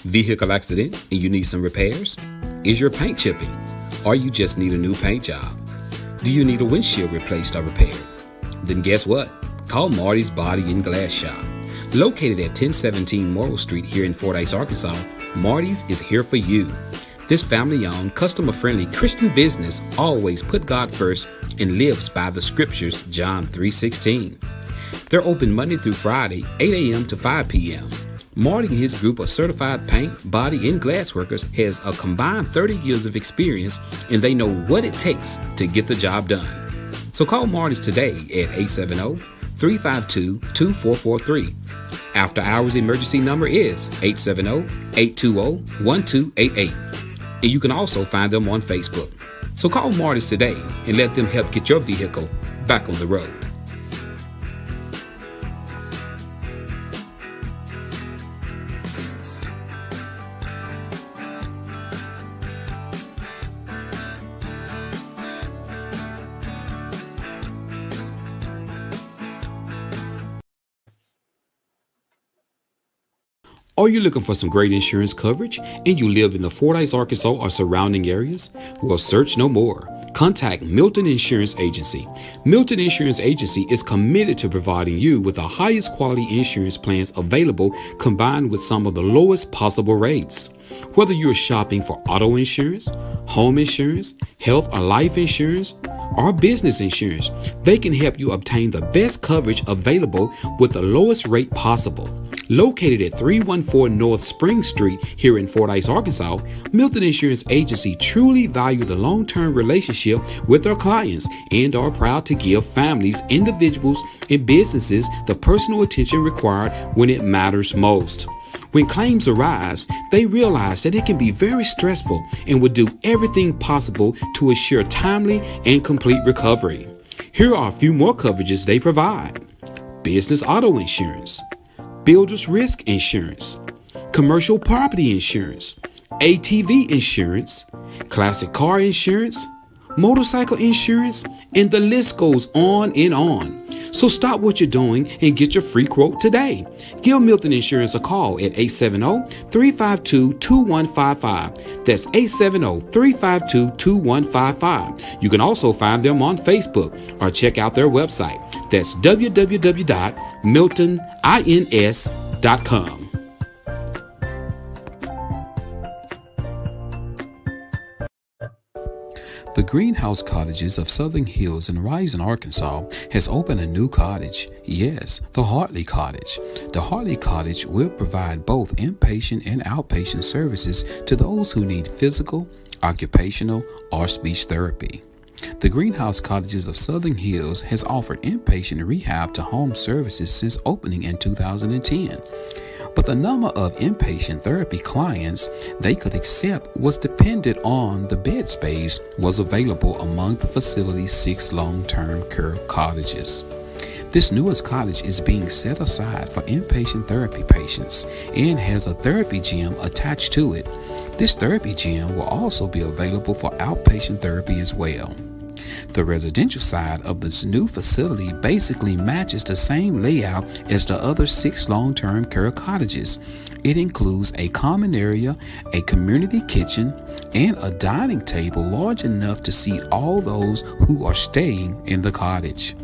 Vehicle accident and you need some repairs? Is your paint chipping? Or you just need a new paint job? Do you need a windshield replaced or repaired? Then guess what? Call Marty's Body and Glass Shop. Located at 1017 Morrill Street here in Fordyce, Arkansas, Marty's is here for you. This family-owned, customer-friendly Christian business always put God first and lives by the scriptures, John 3:16. They're open Monday through Friday, 8 a.m. to 5 p.m. Marty and his group of certified paint, body, and glass workers has a combined 30 years of experience, and they know what it takes to get the job done. So call Marty's today at 870-352-2443. After hours emergency number is 870-820-1288. And you can also find them on Facebook. So call Marty's today and let them help get your vehicle back on the road. Are you looking for some great insurance coverage and you live in the Fordyce, Arkansas or surrounding areas? Well, search no more. Contact Milton Insurance Agency. Milton Insurance Agency is committed to providing you with the highest quality insurance plans available, combined with some of the lowest possible rates. Whether you're shopping for auto insurance, home insurance, health or life insurance, or business insurance, they can help you obtain the best coverage available with the lowest rate possible. Located at 314 North Spring Street here in Fordyce, Arkansas, Milton Insurance Agency truly value the long-term relationship with their clients and are proud to give families, individuals, and businesses the personal attention required when it matters most. When claims arise, they realize that it can be very stressful and will do everything possible to assure timely and complete recovery. Here are a few more coverages they provide: business auto insurance, builder's risk insurance, commercial property insurance, ATV insurance, classic car insurance, motorcycle insurance, and the list goes on and on. So stop what you're doing and get your free quote today. Give Milton Insurance a call at 870-352-2155. That's 870-352-2155. You can also find them on Facebook or check out their website. That's www.miltonins.com. The Greenhouse Cottages of Southern Hills in Rising, Arkansas has opened a new cottage. Yes, the Hartley Cottage. The Hartley Cottage will provide both inpatient and outpatient services to those who need physical, occupational, or speech therapy. The Greenhouse Cottages of Southern Hills has offered inpatient rehab to home services since opening in 2010. But the number of inpatient therapy clients they could accept was dependent on the bed space was available among the facility's 6 long-term care cottages. This newest cottage is being set aside for inpatient therapy patients and has a therapy gym attached to it. This therapy gym will also be available for outpatient therapy as well. The residential side of this new facility basically matches the same layout as the other 6 long-term care cottages. It includes a common area, a community kitchen, and a dining table large enough to seat all those who are staying in the cottage.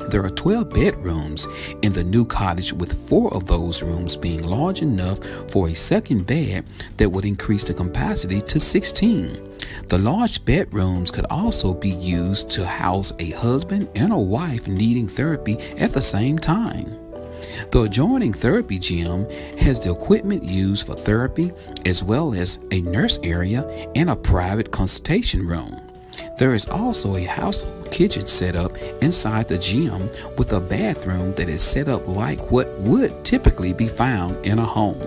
There are 12 bedrooms in the new cottage, with 4 of those rooms being large enough for a second bed that would increase the capacity to 16. The large bedrooms could also be used to house a husband and a wife needing therapy at the same time. The adjoining therapy gym has the equipment used for therapy, as well as a nurse area and a private consultation room. There is also a household kitchen set up inside the gym with a bathroom that is set up like what would typically be found in a home.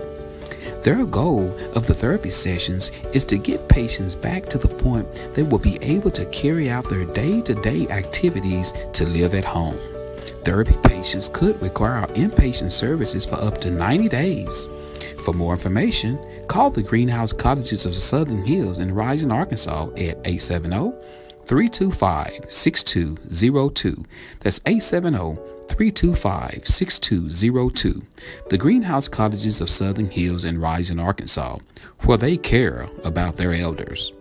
Their goal of the therapy sessions is to get patients back to the point they will be able to carry out their day-to-day activities to live at home. Therapy patients could require inpatient services for up to 90 days. For more information, call the Greenhouse Cottages of Southern Hills in Rising, Arkansas at 870-325-6202. That's 325-6202. The Greenhouse Cottages of Southern Hills in Rising, Arkansas, where they care about their elders.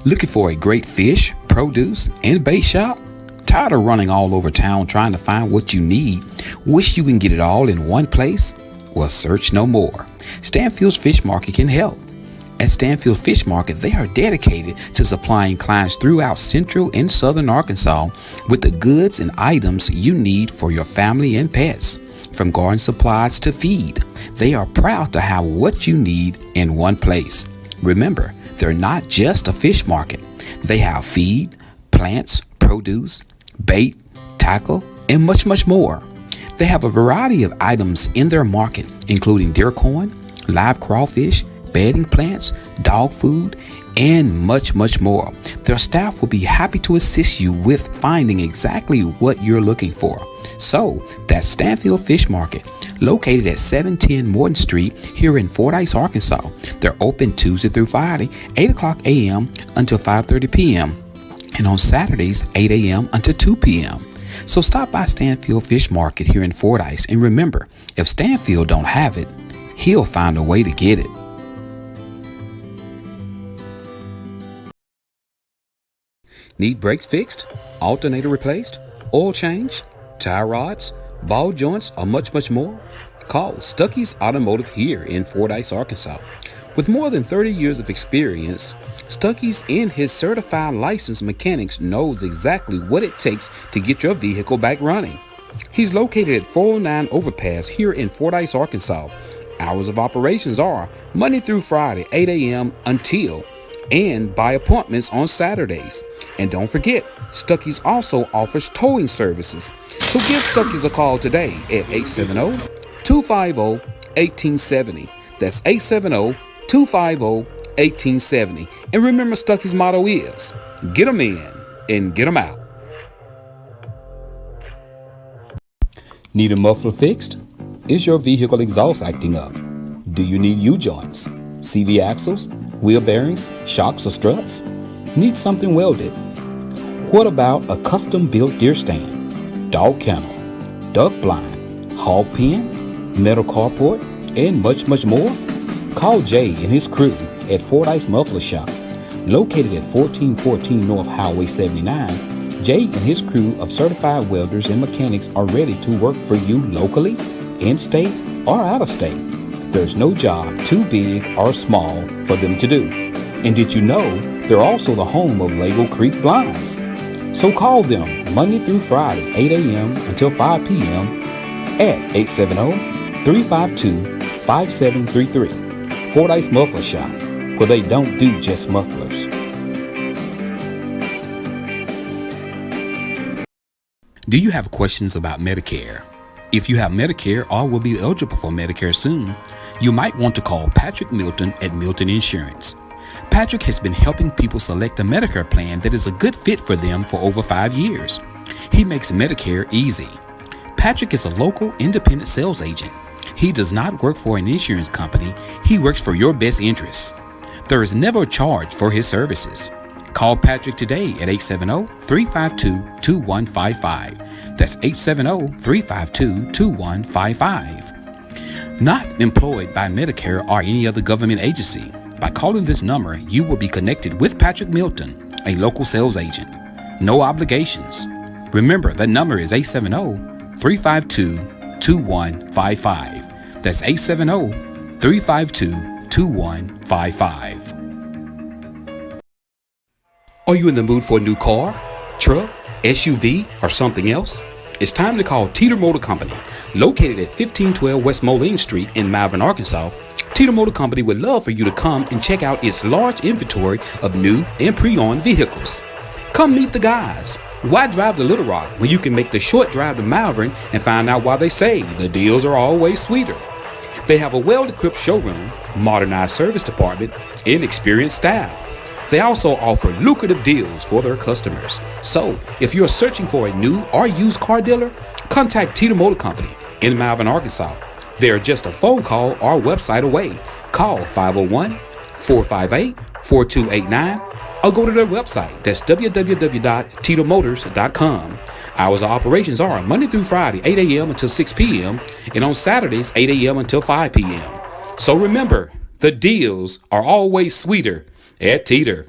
Looking for a great fish, produce, and bait shop? Tired of running all over town trying to find what you need? Wish you can get it all in one place? Well, search no more. Stanfield's Fish Market can help. At Stanfield Fish Market, they are dedicated to supplying clients throughout central and southern Arkansas with the goods and items you need for your family and pets. From garden supplies to feed, they are proud to have what you need in one place. Remember, they're not just a fish market. They have feed, plants, produce, bait, tackle, and much, much more. They have a variety of items in their market, including deer corn, live crawfish, bedding plants, dog food, and much, much more. Their staff will be happy to assist you with finding exactly what you're looking for. So, that's Stanfield Fish Market, located at 710 Morton Street here in Fordyce, Arkansas. They're open Tuesday through Friday, 8 o'clock a.m. until 5:30 p.m. and on Saturdays, 8 a.m. until 2 p.m. So stop by Stanfield Fish Market here in Fordyce, and remember, if Stanfield don't have it, he'll find a way to get it. Need brakes fixed, alternator replaced, oil changed, tie rods, ball joints, or much, much more? Call Stuckey's Automotive here in Fordyce, Arkansas. With more than 30 years of experience, Stuckey's and his certified licensed mechanics knows exactly what it takes to get your vehicle back running. He's located at 409 Overpass here in Fordyce, Arkansas. Hours of operations are Monday through Friday, 8 a.m. until and by appointments on Saturdays. And don't forget, Stuckey's also offers towing services. So give Stuckey's a call today at 870-250-1870. That's 870-250-1870. And remember, Stuckey's motto is, get 'em in and get 'em out. Need a muffler fixed? Is your vehicle exhaust acting up? Do you need U-joints, CV axles, wheel bearings, shocks, or struts? Need something welded? What about a custom-built deer stand, dog kennel, duck blind, hog pen, metal carport, and much, much more? Call Jay and his crew at Fordyce Muffler Shop, located at 1414 North Highway 79. Jay and his crew of certified welders and mechanics are ready to work for you locally, in-state, or out of state. There's no job too big or small for them to do. And did you know they're also the home of Lago Creek Blinds? So call them Monday through Friday, 8 a.m. until 5 p.m. at 870-352-5733. Fordyce Muffler Shop, where they don't do just mufflers. Do you have questions about Medicare? If you have Medicare or will be eligible for Medicare soon, you might want to call Patrick Milton at Milton Insurance. Patrick has been helping people select a Medicare plan that is a good fit for them for over 5 years. He makes Medicare easy. Patrick is a local independent sales agent. He does not work for an insurance company. He works for your best interests. There is never a charge for his services. Call Patrick today at 870-352-2155. That's 870-352-2155. Not employed by Medicare or any other government agency. By calling this number, you will be connected with Patrick Milton, a local sales agent. No obligations. Remember, that number is 870-352-2155. That's 870-352-2155. Are you in the mood for a new car, truck, SUV, or something else? It's time to call Teeter Motor Company. Located at 1512 West Moline Street in Malvern, Arkansas, Teeter Motor Company would love for you to come and check out its large inventory of new and pre-owned vehicles. Come meet the guys. Why drive to Little Rock when you can make the short drive to Malvern and find out why they say the deals are always sweeter? They have a well-equipped showroom, modernized service department, and experienced staff. They also offer lucrative deals for their customers. So, if you're searching for a new or used car dealer, contact Teeter Motor Company in Malvern, Arkansas. They are just a phone call or website away. Call 501-458-4289 or go to their website. That's www.teetermotors.com. Hours of operations are Monday through Friday, 8 a.m. until 6 p.m. and on Saturdays, 8 a.m. until 5 p.m. So remember, the deals are always sweeter at Teeter.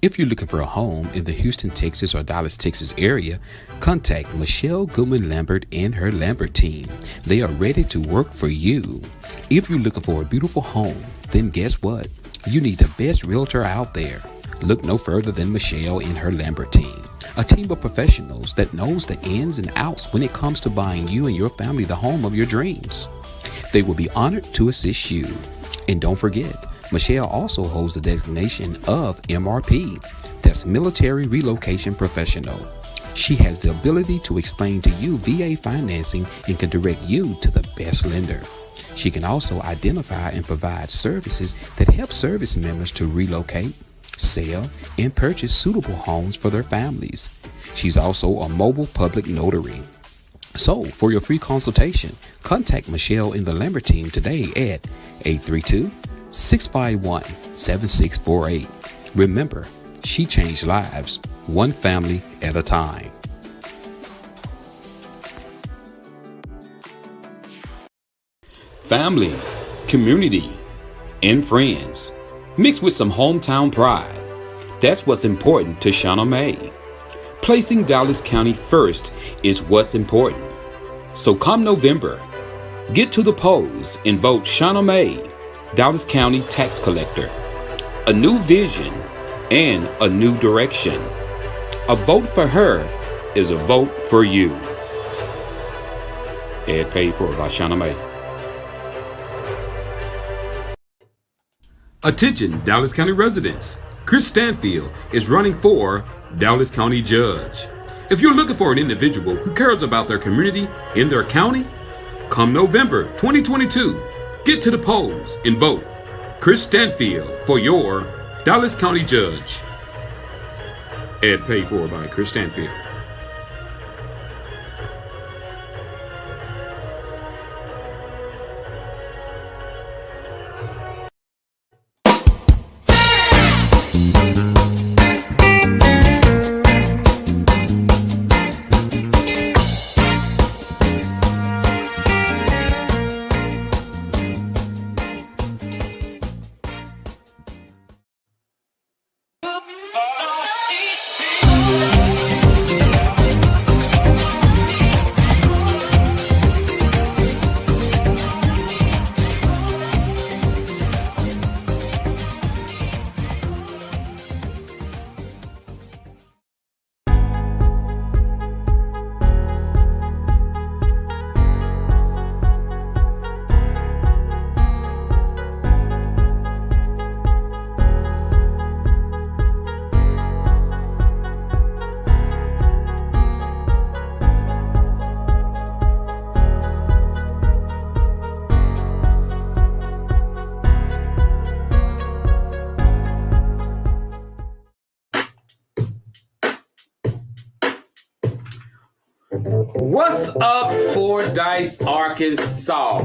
If you're looking for a home in the Houston, Texas or Dallas, Texas area, contact Michelle Goodman Lambert and her Lambert team. They are ready to work for you. If you're looking for a beautiful home, then guess what? You need the best realtor out there. Look no further than Michelle and her Lambert team. A team of professionals that knows the ins and outs when it comes to buying you and your family the home of your dreams. They will be honored to assist you. And don't forget, Michelle also holds the designation of MRP, that's Military Relocation Professional. She has the ability to explain to you VA financing and can direct you to the best lender. She can also identify and provide services that help service members to relocate, sell, and purchase suitable homes for their families. She's also a mobile public notary. So, for your free consultation, contact Michelle and the Lambert team today at 832-651-7648. Remember, she changed lives, one family at a time. Family, community, and friends, mixed with some hometown pride. That's what's important to Shauna May. Placing Dallas County first is what's important. So come November, get to the polls and vote Shauna May, Dallas County Tax Collector. A new vision and a new direction. A vote for her is a vote for you. Ad paid for by Shauna May. Attention Dallas County residents. Chris Stanfield is running for Dallas County Judge. If you're looking for an individual who cares about their community in their county, come November 2022, get to the polls and vote Chris Stanfield for your Dallas County Judge. Ad paid for by Chris Stanfield. What's up, Fordyce, Arkansas?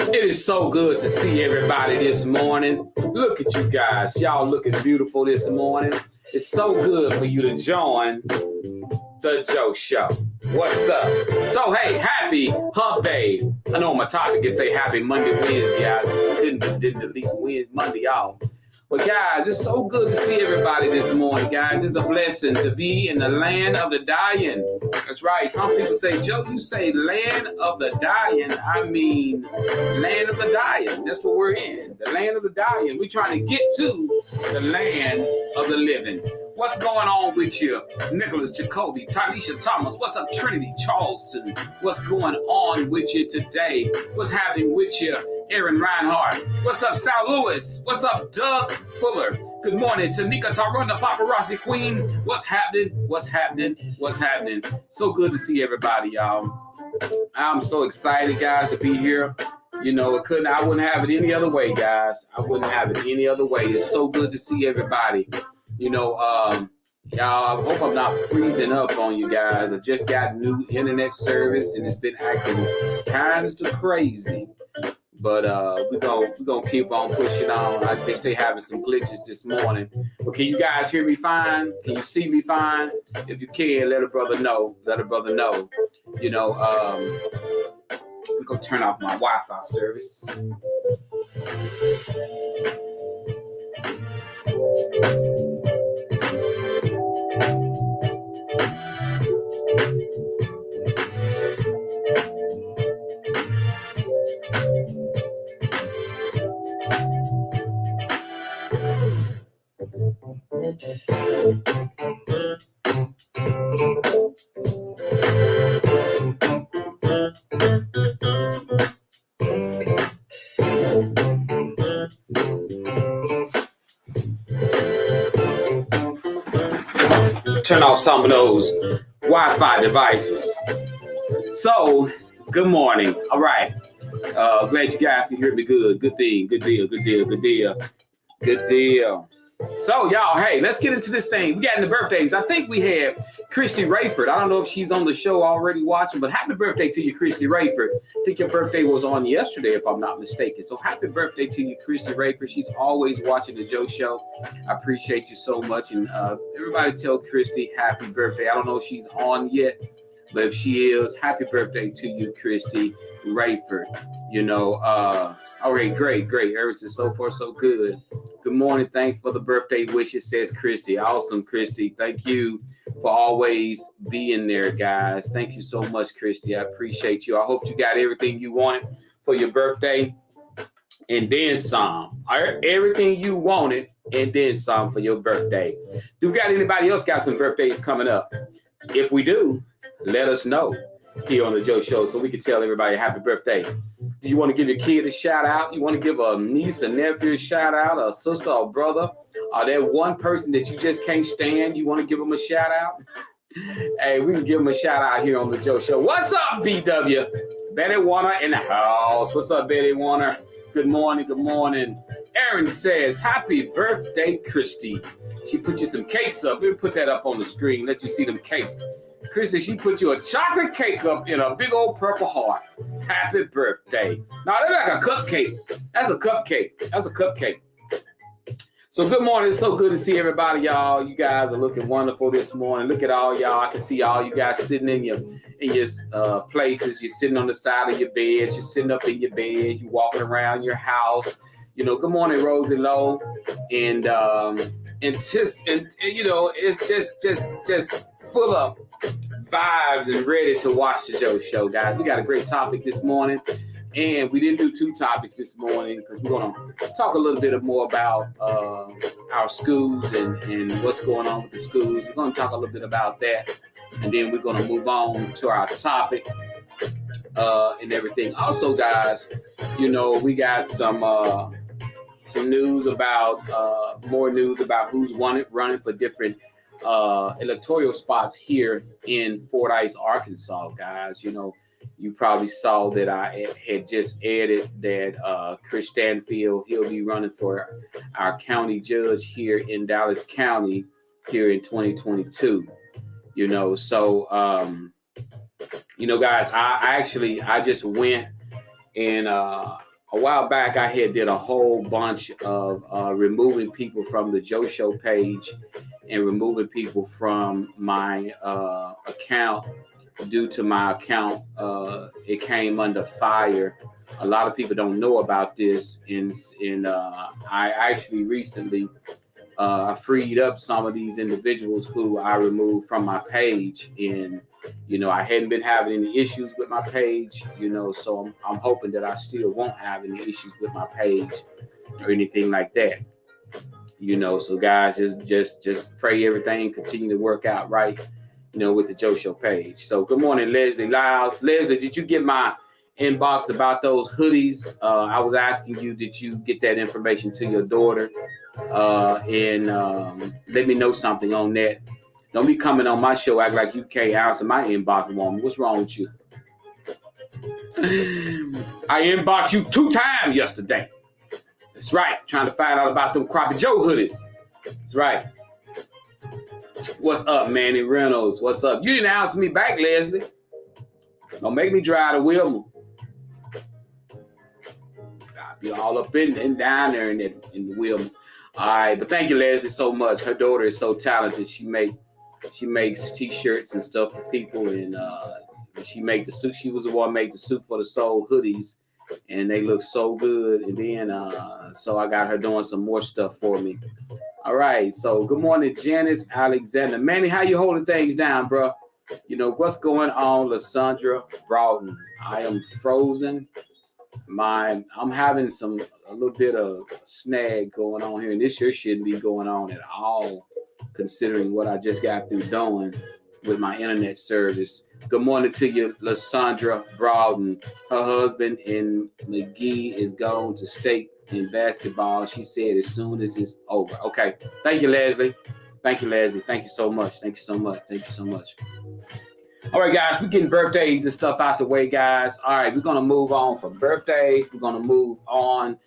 It is so good to see everybody this morning. Look at you guys. Y'all looking beautiful this morning. It's so good for you to join the Joe Show. What's up? So, hey, happy Humb Day. I know my topic is say happy Monday, Wednesday. Guys. Didn't delete Monday off. But guys, it's so good to see everybody this morning, guys. It's a blessing to be in the land of the dying. That's right. Some people say, Joe, you say land of the dying. I mean, land of the dying. That's what we're in. The land of the dying. We're trying to get to the land of the living. What's going on with you? Nicholas Jacoby, Tylisha Thomas. What's up, Trinity Charleston? What's going on with you today? What's happening with you? Aaron Reinhardt. What's up, Sal Lewis? What's up, Doug Fuller? Good morning, Tanika Tarun, the paparazzi queen. What's happening? What's happening? What's happening? So good to see everybody, y'all. I'm so excited, guys, to be here. You know, I wouldn't have it any other way, guys. I wouldn't have it any other way. It's so good to see everybody. You know, y'all, I hope I'm not freezing up on you guys. I just got new internet service and it's been acting kind of crazy. But we're gonna keep on pushing on. I guess they having some glitches this morning. But can you guys hear me fine? Can you see me fine? If you can, let a brother know. You know, we're gonna turn off my Wi-Fi service. Turn off some of those Wi-Fi devices. So, good morning. All right. Glad you guys can hear me good. Good thing. Good deal. So, y'all, hey, let's get into this thing. We got in the birthdays. I think we had Christy Rayford. I don't know if she's on the show already watching, but happy birthday to you, Christy Rayford. I think your birthday was on yesterday, if I'm not mistaken. So happy birthday to you, Christy Rayford. She's always watching the Joe Show. I appreciate you so much. And everybody tell Christy happy birthday. I don't know if she's on yet, but if she is, happy birthday to you, Christy Rayford. You know, all right, great. Everything so far, so good. Good morning. Thanks for the birthday wishes, says Christy. Awesome, Christy. Thank you for always being there, guys. Thank you so much, Christy. I appreciate you. I hope you got everything you wanted for your birthday and then some. Everything you wanted and then some for your birthday. Do we got anybody else got some birthdays coming up? If we do, let us know here on the Joe Show so we can tell everybody happy birthday. Do you want to give your kid a shout out? You want to give a niece, a nephew a shout out, a sister, or brother? Or that one person that you just can't stand, you want to give them a shout out? Hey, we can give them a shout out here on the Joe Show. What's up, BW? Betty Warner in the house. What's up, Betty Warner? Good morning. Aaron says, happy birthday, Christy. She put you some cakes up. We'll put that up on the screen. Let you see them cakes. Christy, she put you a chocolate cake up in a big old purple heart. Happy birthday. Now, that's like a cupcake. That's a cupcake. So good morning. It's so good to see everybody, y'all. You guys are looking wonderful this morning. Look at all y'all. I can see all you guys sitting in your places. You're sitting on the side of your beds. You're sitting up in your bed. You're walking around your house. You know, good morning, Rosie Lowe. And you know, it's just full of vibes and ready to watch the Joe Show, guys. We got a great topic this morning, and we didn't do two topics this morning because we're going to talk a little bit more about our schools and what's going on with the schools. We're going to talk a little bit about that, and then we're going to move on to our topic and everything. Also, guys, you know, we got some news about more news about who's running for different electoral spots here in Fordyce, Arkansas, guys. You know, you probably saw that I had just added that Chris Stanfield, he'll be running for our county judge here in Dallas County here in 2022. You know, so you know, guys, I just went and a while back I had did a whole bunch of removing people from the Joe Show page and removing people from my account due to my account. It came under fire. A lot of people don't know about this. And I actually recently freed up some of these individuals who I removed from my page. And, you know, I hadn't been having any issues with my page, you know, so I'm hoping that I still won't have any issues with my page or anything like that. You know, so guys, just pray everything continue to work out right, you know, with the Joe Show page. So good morning, Leslie Lyles. Leslie, did you get my inbox about those hoodies? I was asking you, did you get that information to your daughter? And let me know something on that. Don't be coming on my show act like you can't answer my inbox, woman. What's wrong with you? I inboxed you 2 times yesterday. That's right. Trying to find out about them Crappie Joe hoodies. That's right. What's up, Manny Reynolds? What's up? You didn't answer me back, Leslie. Don't make me drive to Wilma. be all up in and down there in the wheel. All right, but thank you, Leslie, so much. Her daughter is so talented. She makes t-shirts and stuff for people, and she make the suit. She was the one who made the Suit for the Soul hoodies, and they look so good. And then so I got her doing some more stuff for me. All right, so good morning, Janice Alexander. Manny, how you holding things down, bro? You know what's going on, Lysandra Broughton? I am frozen. I'm having a little bit of snag going on here, and this sure shouldn't be going on at all, considering what I just got through doing with my internet service. Good morning to you, Lysandra Broughton. Her husband in McGee is going to state in basketball. She said as soon as it's over. Okay. Thank you, Leslie. Thank you, Leslie. Thank you so much. Thank you so much. Thank you so much. All right, guys, we're getting birthdays and stuff out the way, guys. All right, we're going to move on from birthdays. We're going to move on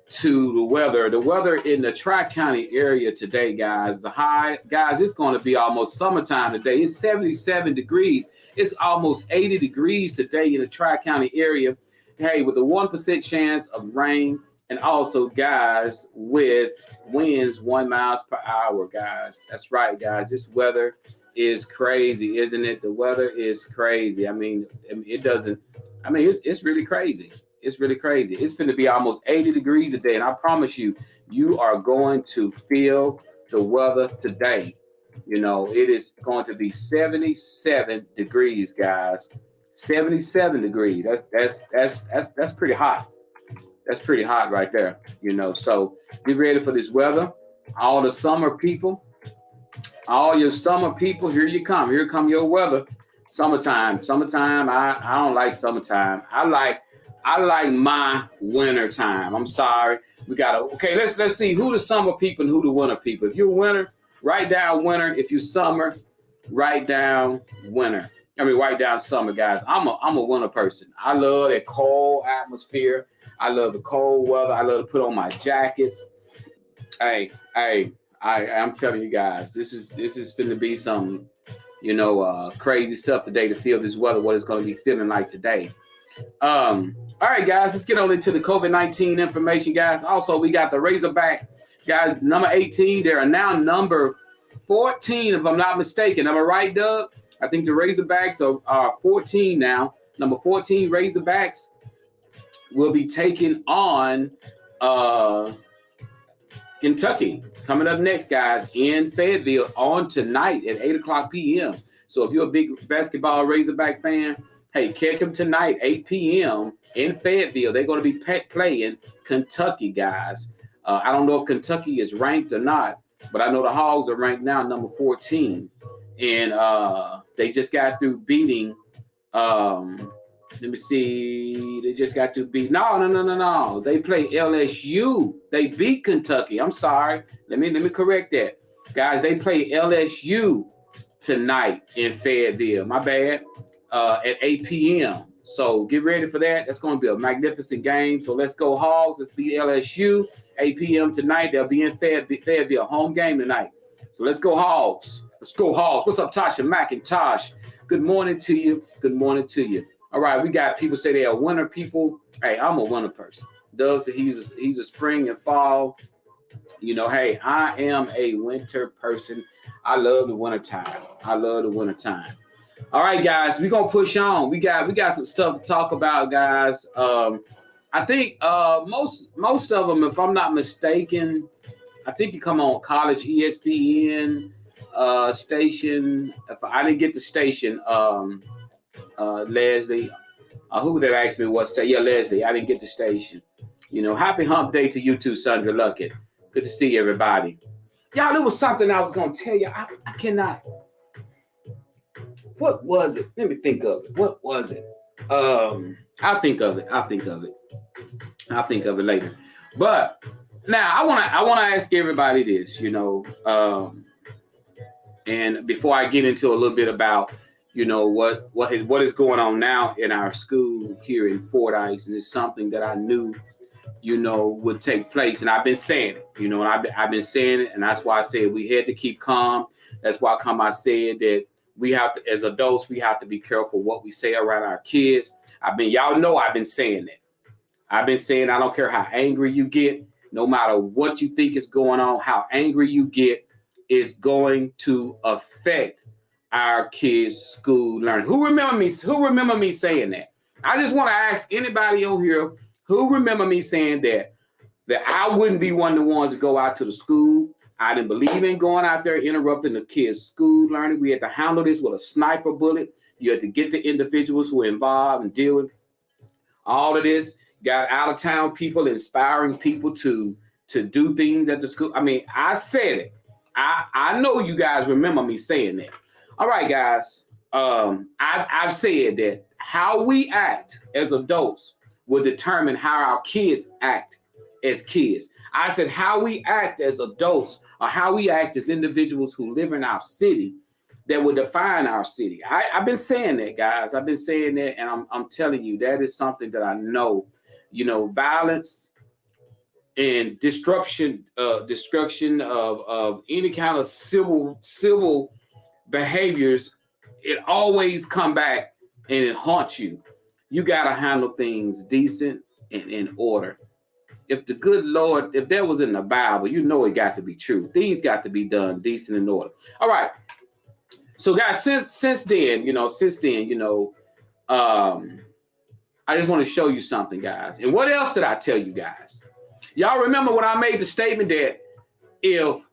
to the weather. The weather in the Tri-County area today, guys, the high, guys, it's going to be almost summertime today. It's 77 degrees. It's almost 80 degrees today in the Tri-County area. Hey, with a 1% chance of rain, and also, guys, with winds 1 mile per hour, guys. That's right, guys. This weather is crazy, isn't it? The weather is crazy. I mean, it's really crazy. It's really crazy. It's going to be almost 80 degrees today, and I promise you, you are going to feel the weather today. You know, it is going to be 77 degrees, guys. 77 degrees. That's pretty hot. That's pretty hot right there. You know, so get ready for this weather. All the summer people. All your summer people, here you come. Here come your weather. Summertime. I don't like summertime. I like my winter time. I'm sorry. Let's see who the summer people and who the winter people. If you're winter, write down winter. If you're summer, write down winter. Write down summer, guys. I'm a winter person. I love that cold atmosphere. I love the cold weather. I love to put on my jackets. I'm telling you guys, this is finna be some, crazy stuff today to feel this weather, what it's going to be feeling like today. All right, guys, let's get on into the COVID-19 information, guys. Also, we got the Razorback, guys, number 18. They are now number 14, if I'm not mistaken. Am I right, Doug? I think the Razorbacks are 14 now. Number 14 Razorbacks will be taking on Kentucky. Coming up next, guys, in Fayetteville on tonight at 8 o'clock p.m. So if you're a big basketball Razorback fan, hey, catch them tonight, 8 p.m. in Fayetteville. They're going to be playing Kentucky, guys. I don't know if Kentucky is ranked or not, but I know the Hogs are ranked now number 14. And they just got through beating, let me see, they just got to beat, no. They play LSU. They beat Kentucky. I'm sorry. Let me correct that. Guys, they play LSU tonight in Fayetteville. My bad. At 8 p.m. So get ready for that. That's going to be a magnificent game. So let's go Hogs. Let's beat LSU. 8 p.m. tonight. They'll be in Fayetteville. Home game tonight. So let's go Hogs. Let's go Hogs. What's up, Tasha McIntosh? Good morning to you. Good morning to you. All right, we got people say they are winter people. Hey, I'm a winter person. Doug said he's a spring and fall. Hey, I am a winter person. I love the winter time. All right, guys, we're gonna push on. We got some stuff to talk about, guys. I think most of them, if I'm not mistaken, I think you come on college ESPN station. If I didn't get the station, Leslie, who would have asked me what station? Yeah, Leslie, I didn't get the station. Happy Hump Day to you too, Sandra Luckett. Good to see everybody. Y'all, there was something I was gonna tell you. I cannot. What was it? Let me think of it. What was it? I'll think of it. I'll think of it later. But now I wanna ask everybody this, and before I get into a little bit about what is going on now in our school here in Fordyce, and it's something that I knew would take place, and I've been saying it, and I've been saying it, and that's why I said we had to keep calm. That's why I said that we have to, as adults, we have to be careful what we say around our kids. Y'all know I've been saying that. I've been saying I don't care how angry you get, no matter what you think is going on, how angry you get is going to affect our kids' school learning. Who remember me saying that? I just want to ask anybody on here who remember me saying that I wouldn't be one of the ones to go out to the school. I didn't believe in going out there interrupting the kids' school learning. We had to handle this with a sniper bullet. You had to get the individuals who were involved and deal with all of this. Got out of town people inspiring people to do things at the school. I mean, I said it. I know you guys remember me saying that. All right, guys. I've said that how we act as adults will determine how our kids act as kids. I said how we act as adults or how we act as individuals who live in our city that will define our city. I've been saying that, guys. I've been saying that, and I'm telling you that is something that I know. You know, violence and destruction of any kind of civil behaviors, it always come back and it haunts you. You got to handle things decent and in order. If the good Lord, if that was in the Bible, you know it got to be true. Things got to be done decent and in order. All right. So, guys, since then, I just want to show you something, guys. And what else did I tell you guys? Y'all remember when I made the statement that if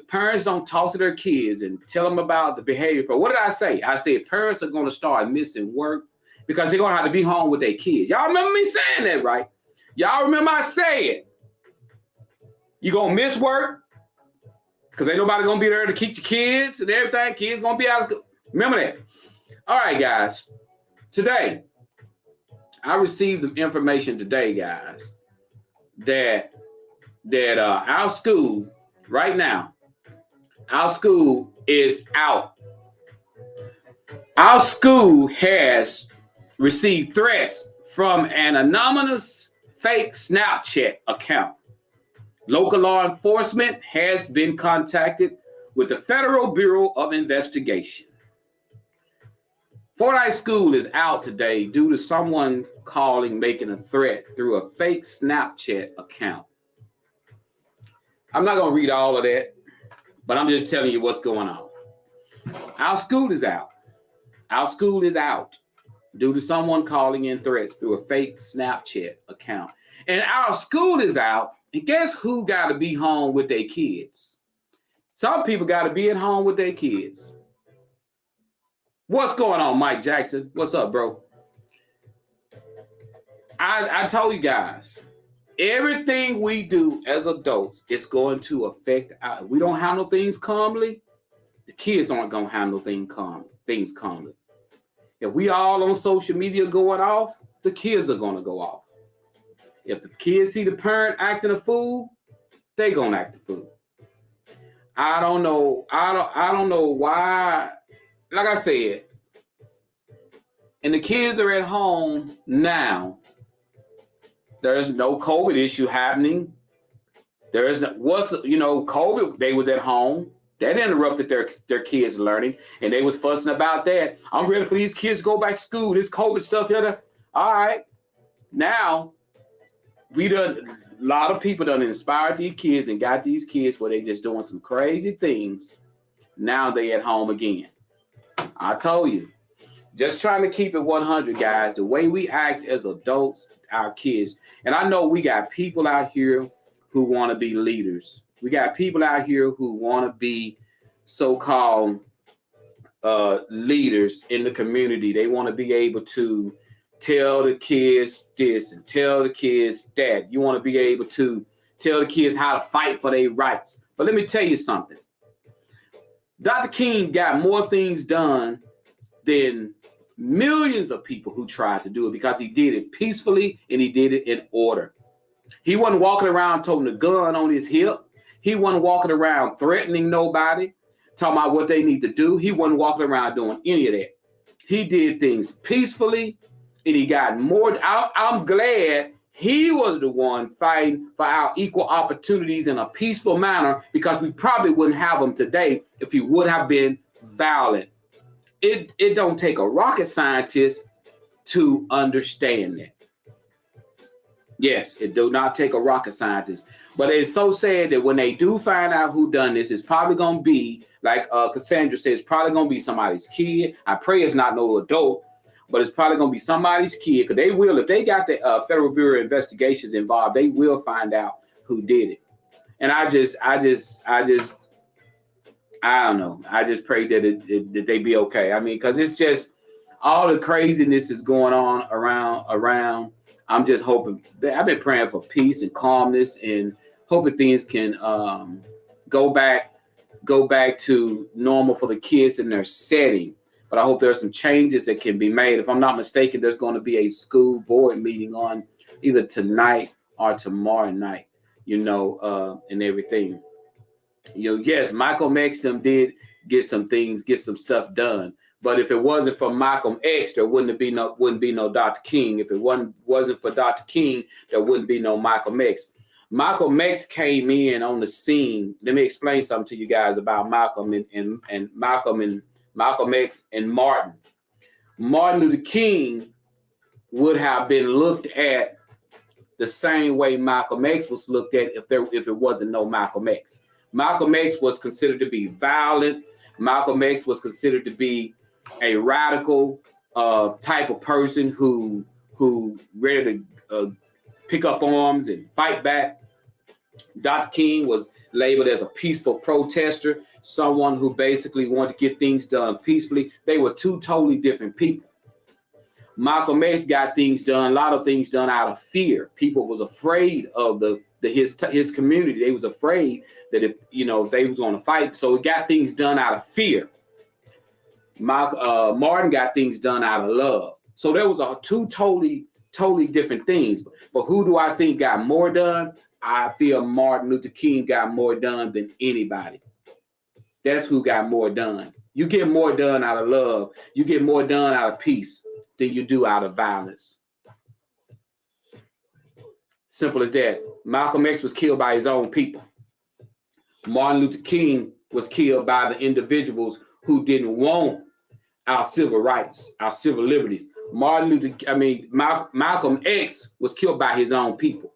parents don't talk to their kids and tell them about the behavior, but what did I say? I said parents are going to start missing work because they're going to have to be home with their kids. Y'all remember me saying that, right? Y'all remember I said you're going to miss work because ain't nobody going to be there to keep your kids and everything. Kids going to be out of school. Remember that. All right, guys. Today, I received some information today, guys, that our school right now, our school is out. Our school has received threats from an anonymous fake Snapchat account. Local law enforcement has been contacted with the Federal Bureau of Investigation. Fordyce School is out today due to someone making a threat through a fake Snapchat account. I'm not going to read all of that, but I'm just telling you what's going on. Our school is out. Our school is out due to someone calling in threats through a fake Snapchat account. And our school is out, and guess who got to be home with their kids? Some people got to be at home with their kids. What's going on, Mike Jackson? What's up, bro? I told you guys, everything we do as adults is going to affect we don't handle things calmly, the kids aren't going to handle things calmly. If we all on social media going off, the kids are going to go off. If the kids see the parent acting a fool, they going to act a fool. I don't know why. Like I said, and the kids are at home now. There's no COVID issue happening. COVID, they was at home. That interrupted their kids' learning, and they was fussing about that. I'm ready for these kids to go back to school. This COVID stuff, all right. Now, a lot of people done inspired these kids and got these kids where they just doing some crazy things. Now they at home again. I told you, just trying to keep it 100, guys. The way we act as adults, our kids, and I know we got people out here who want to be leaders. We got people out here who want to be so-called leaders in the community. They want to be able to tell the kids this and tell the kids that. You want to be able to tell the kids how to fight for their rights. But let me tell you something. Dr. King got more things done than millions of people who tried to do it because he did it peacefully and he did it in order. He wasn't walking around toting a gun on his hip. He wasn't walking around threatening nobody, talking about what they need to do. He wasn't walking around doing any of that. He did things peacefully and he got more. I'm glad he was the one fighting for our equal opportunities in a peaceful manner because we probably wouldn't have them today if he would have been violent. It don't take a rocket scientist to understand that. Yes, it do not take a rocket scientist. But it's so sad that when they do find out who done this, it's probably going to be, like Cassandra says, it's probably going to be somebody's kid. I pray it's not no adult, but it's probably going to be somebody's kid, because they will, if they got the Federal Bureau of Investigations involved, they will find out who did it. And I don't know. I just pray that they be okay. I mean, because it's just all the craziness is going on around. I'm just hoping. I've been praying for peace and calmness, and hoping things can go back to normal for the kids in their setting. But I hope there are some changes that can be made. If I'm not mistaken, there's going to be a school board meeting on either tonight or tomorrow night. And everything. Yes, Malcolm X them did get some stuff done. But if it wasn't for Malcolm X, there wouldn't be no Dr. King. If it wasn't for Dr. King, there wouldn't be no Malcolm X. Malcolm X came in on the scene. Let me explain something to you guys about Malcolm and Malcolm X and Martin. Martin Luther King would have been looked at the same way Malcolm X was looked at if it wasn't no Malcolm X. Malcolm X was considered to be violent. Malcolm X was considered to be a radical type of person who ready to pick up arms and fight back. Dr. King was labeled as a peaceful protester, someone who basically wanted to get things done peacefully. They were two totally different people. Malcolm X got things done, a lot of things done out of fear. People was afraid of his community. They was afraid that if they was going to fight, so he got things done out of fear. Martin got things done out of love. So there was two totally different things. But who do I think got more done? I feel Martin Luther King got more done than anybody. That's who got more done. You get more done out of love. You get more done out of peace than you do out of violence. Simple as that. Malcolm X was killed by his own people. Martin Luther King was killed by the individuals who didn't want our civil rights, our civil liberties. Malcolm X was killed by his own people.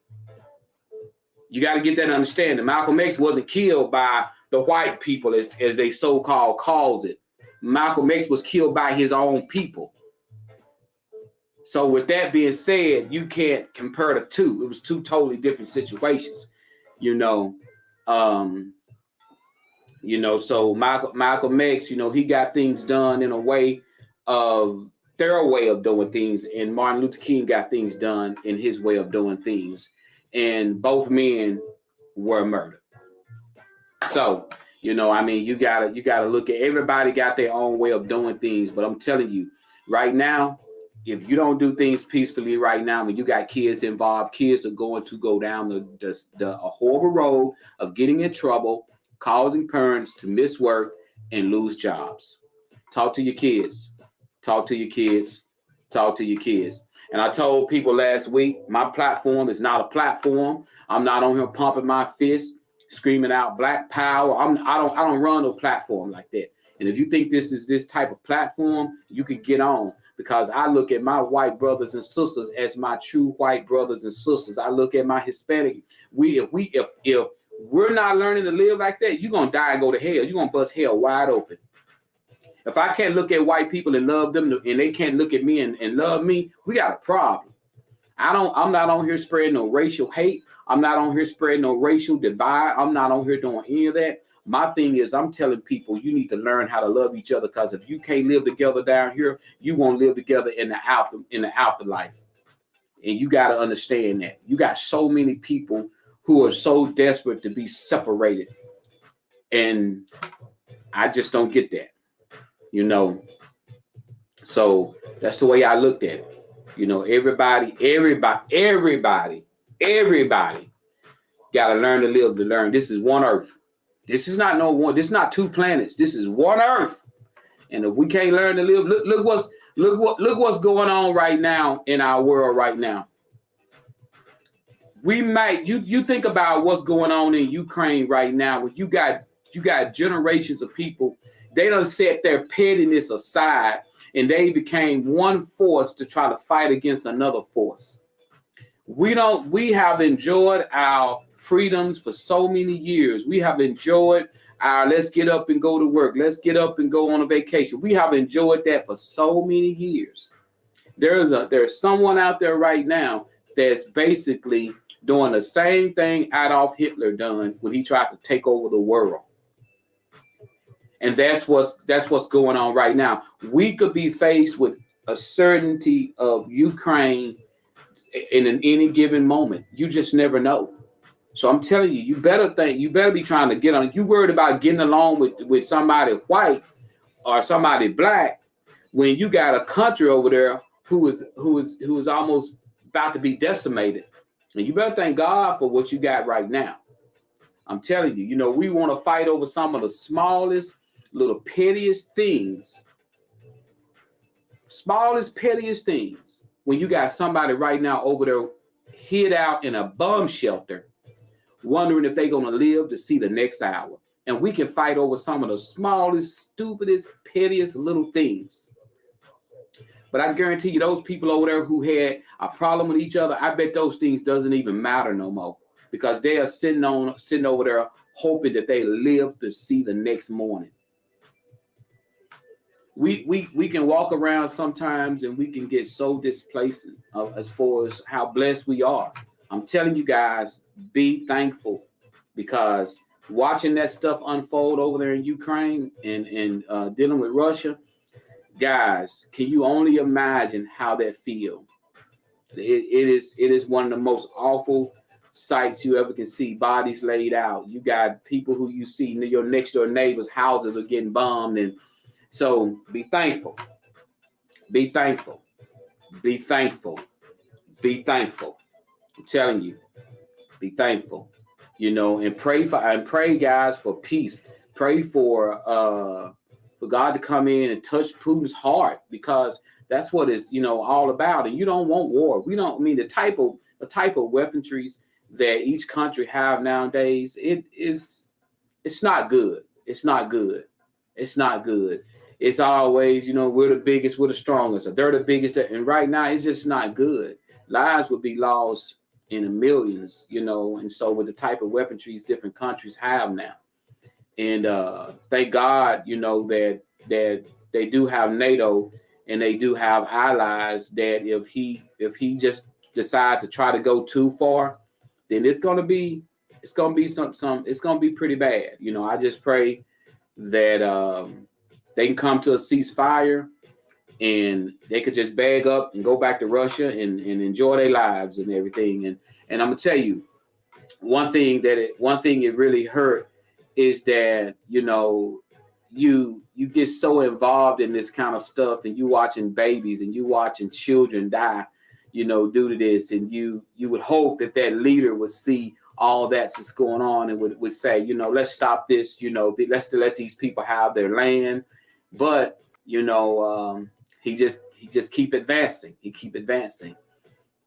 You got to get that understanding. Malcolm X wasn't killed by the white people, as they so-called calls it. Malcolm X was killed by his own people. So with that being said, you can't compare the two. It was two totally different situations, So Malcolm X, he got things done in a way of their way of doing things, and Martin Luther King got things done in his way of doing things, and both men were murdered. So, you gotta look at, everybody got their own way of doing things, but I'm telling you, right now, if you don't do things peacefully right now, when you got kids involved, kids are going to go down a horrible road of getting in trouble, causing parents to miss work and lose jobs. Talk to your kids. Talk to your kids. Talk to your kids. And I told people last week, my platform is not a platform. I'm not on here pumping my fist, screaming out Black Power. I don't run no platform like that. And if you think this is this type of platform, you can get on, because I look at my white brothers and sisters as my true white brothers and sisters. I look at my Hispanic. If we're not learning to live like that, you're gonna die and go to hell. You're gonna bust hell wide open. If I can't look at white people and love them, and they can't look at me and love me, we got a problem. I'm not on here spreading no racial hate. I'm not on here spreading no racial divide. I'm not on here doing any of that. My thing is, I'm telling people, you need to learn how to love each other, because if you can't live together down here, you won't live together in the afterlife. And you got to understand that. You got so many people who are so desperate to be separated. And I just don't get that, So that's the way I looked at it. Everybody got to learn to live to learn. This is one earth. This is not no one. This is not two planets. This is one earth. And if we can't learn to live, look what's going on right now in our world right now. We might you think about what's going on in Ukraine right now. Where you got generations of people. They done set their pettiness aside, and they became one force to try to fight against another force. We have enjoyed our freedoms for so many years. We have enjoyed our let's get up and go to work. Let's get up and go on a vacation. We have enjoyed that for so many years. There's someone out there right now that's basically doing the same thing Adolf Hitler done when he tried to take over the world. And that's what's going on right now. We could be faced with a certainty of Ukraine in any given moment. You just never know. So I'm telling you, you better be trying to get on. You worried about getting along with somebody white or somebody black when you got a country over there who is almost about to be decimated. And you better thank God for what you got right now. I'm telling you, we want to fight over some of the smallest, little pettiest things. When you got somebody right now over there hid out in a bomb shelter, wondering if they're going to live to see the next hour. And we can fight over some of the smallest, stupidest, pettiest little things. But I guarantee you, those people over there who had a problem with each other, I bet those things doesn't even matter no more, because they are sitting over there hoping that they live to see the next morning. We can walk around sometimes and we can get so displaced as far as how blessed we are. I'm telling you guys, be thankful, because watching that stuff unfold over there in Ukraine and dealing with Russia, guys, can you only imagine how that feels? It is one of the most awful sights you ever can see. Bodies laid out. You got people who you see, your next door neighbors' houses are getting bombed. And so be thankful. Be thankful. Be thankful. Be thankful. I'm telling you, be thankful. And pray, guys, for peace. Pray for God to come in and touch Putin's heart, because that's what it's all about. And you don't want war. We don't. I mean, the type of weaponries that each country have nowadays, it's not good. It's not good. It's not good. It's always, we're the biggest, we're the strongest, or they're the biggest. And right now, it's just not good. Lives would be lost in the millions, and so with the type of weaponries different countries have now. And thank God, that they do have NATO and they do have allies that if he just decide to try to go too far, then it's gonna be it's gonna be pretty bad. I just pray that they can come to a ceasefire and they could just bag up and go back to Russia and enjoy their lives and everything. And I'm gonna tell you, one thing it really hurt is that you get so involved in this kind of stuff, and you watching babies and you watching children die, due to this, and you would hope that leader would see all that's going on and would say, let's stop this, let's let these people have their land. But he just keep advancing. He keep advancing.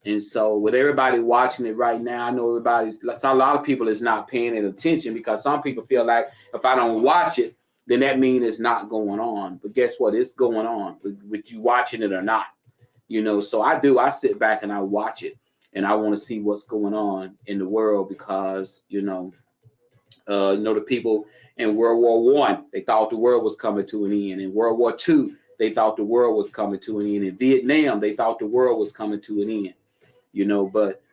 And so with everybody watching it right now, I know a lot of people is not paying attention, because some people feel like if I don't watch it, then that means it's not going on. But guess what? It's going on with you watching it or not. So I sit back and I watch it, and I want to see what's going on in the world, because, the people in World War I, they thought the world was coming to an end. In World War II, they thought the world was coming to an end. In Vietnam, they thought the world was coming to an end. But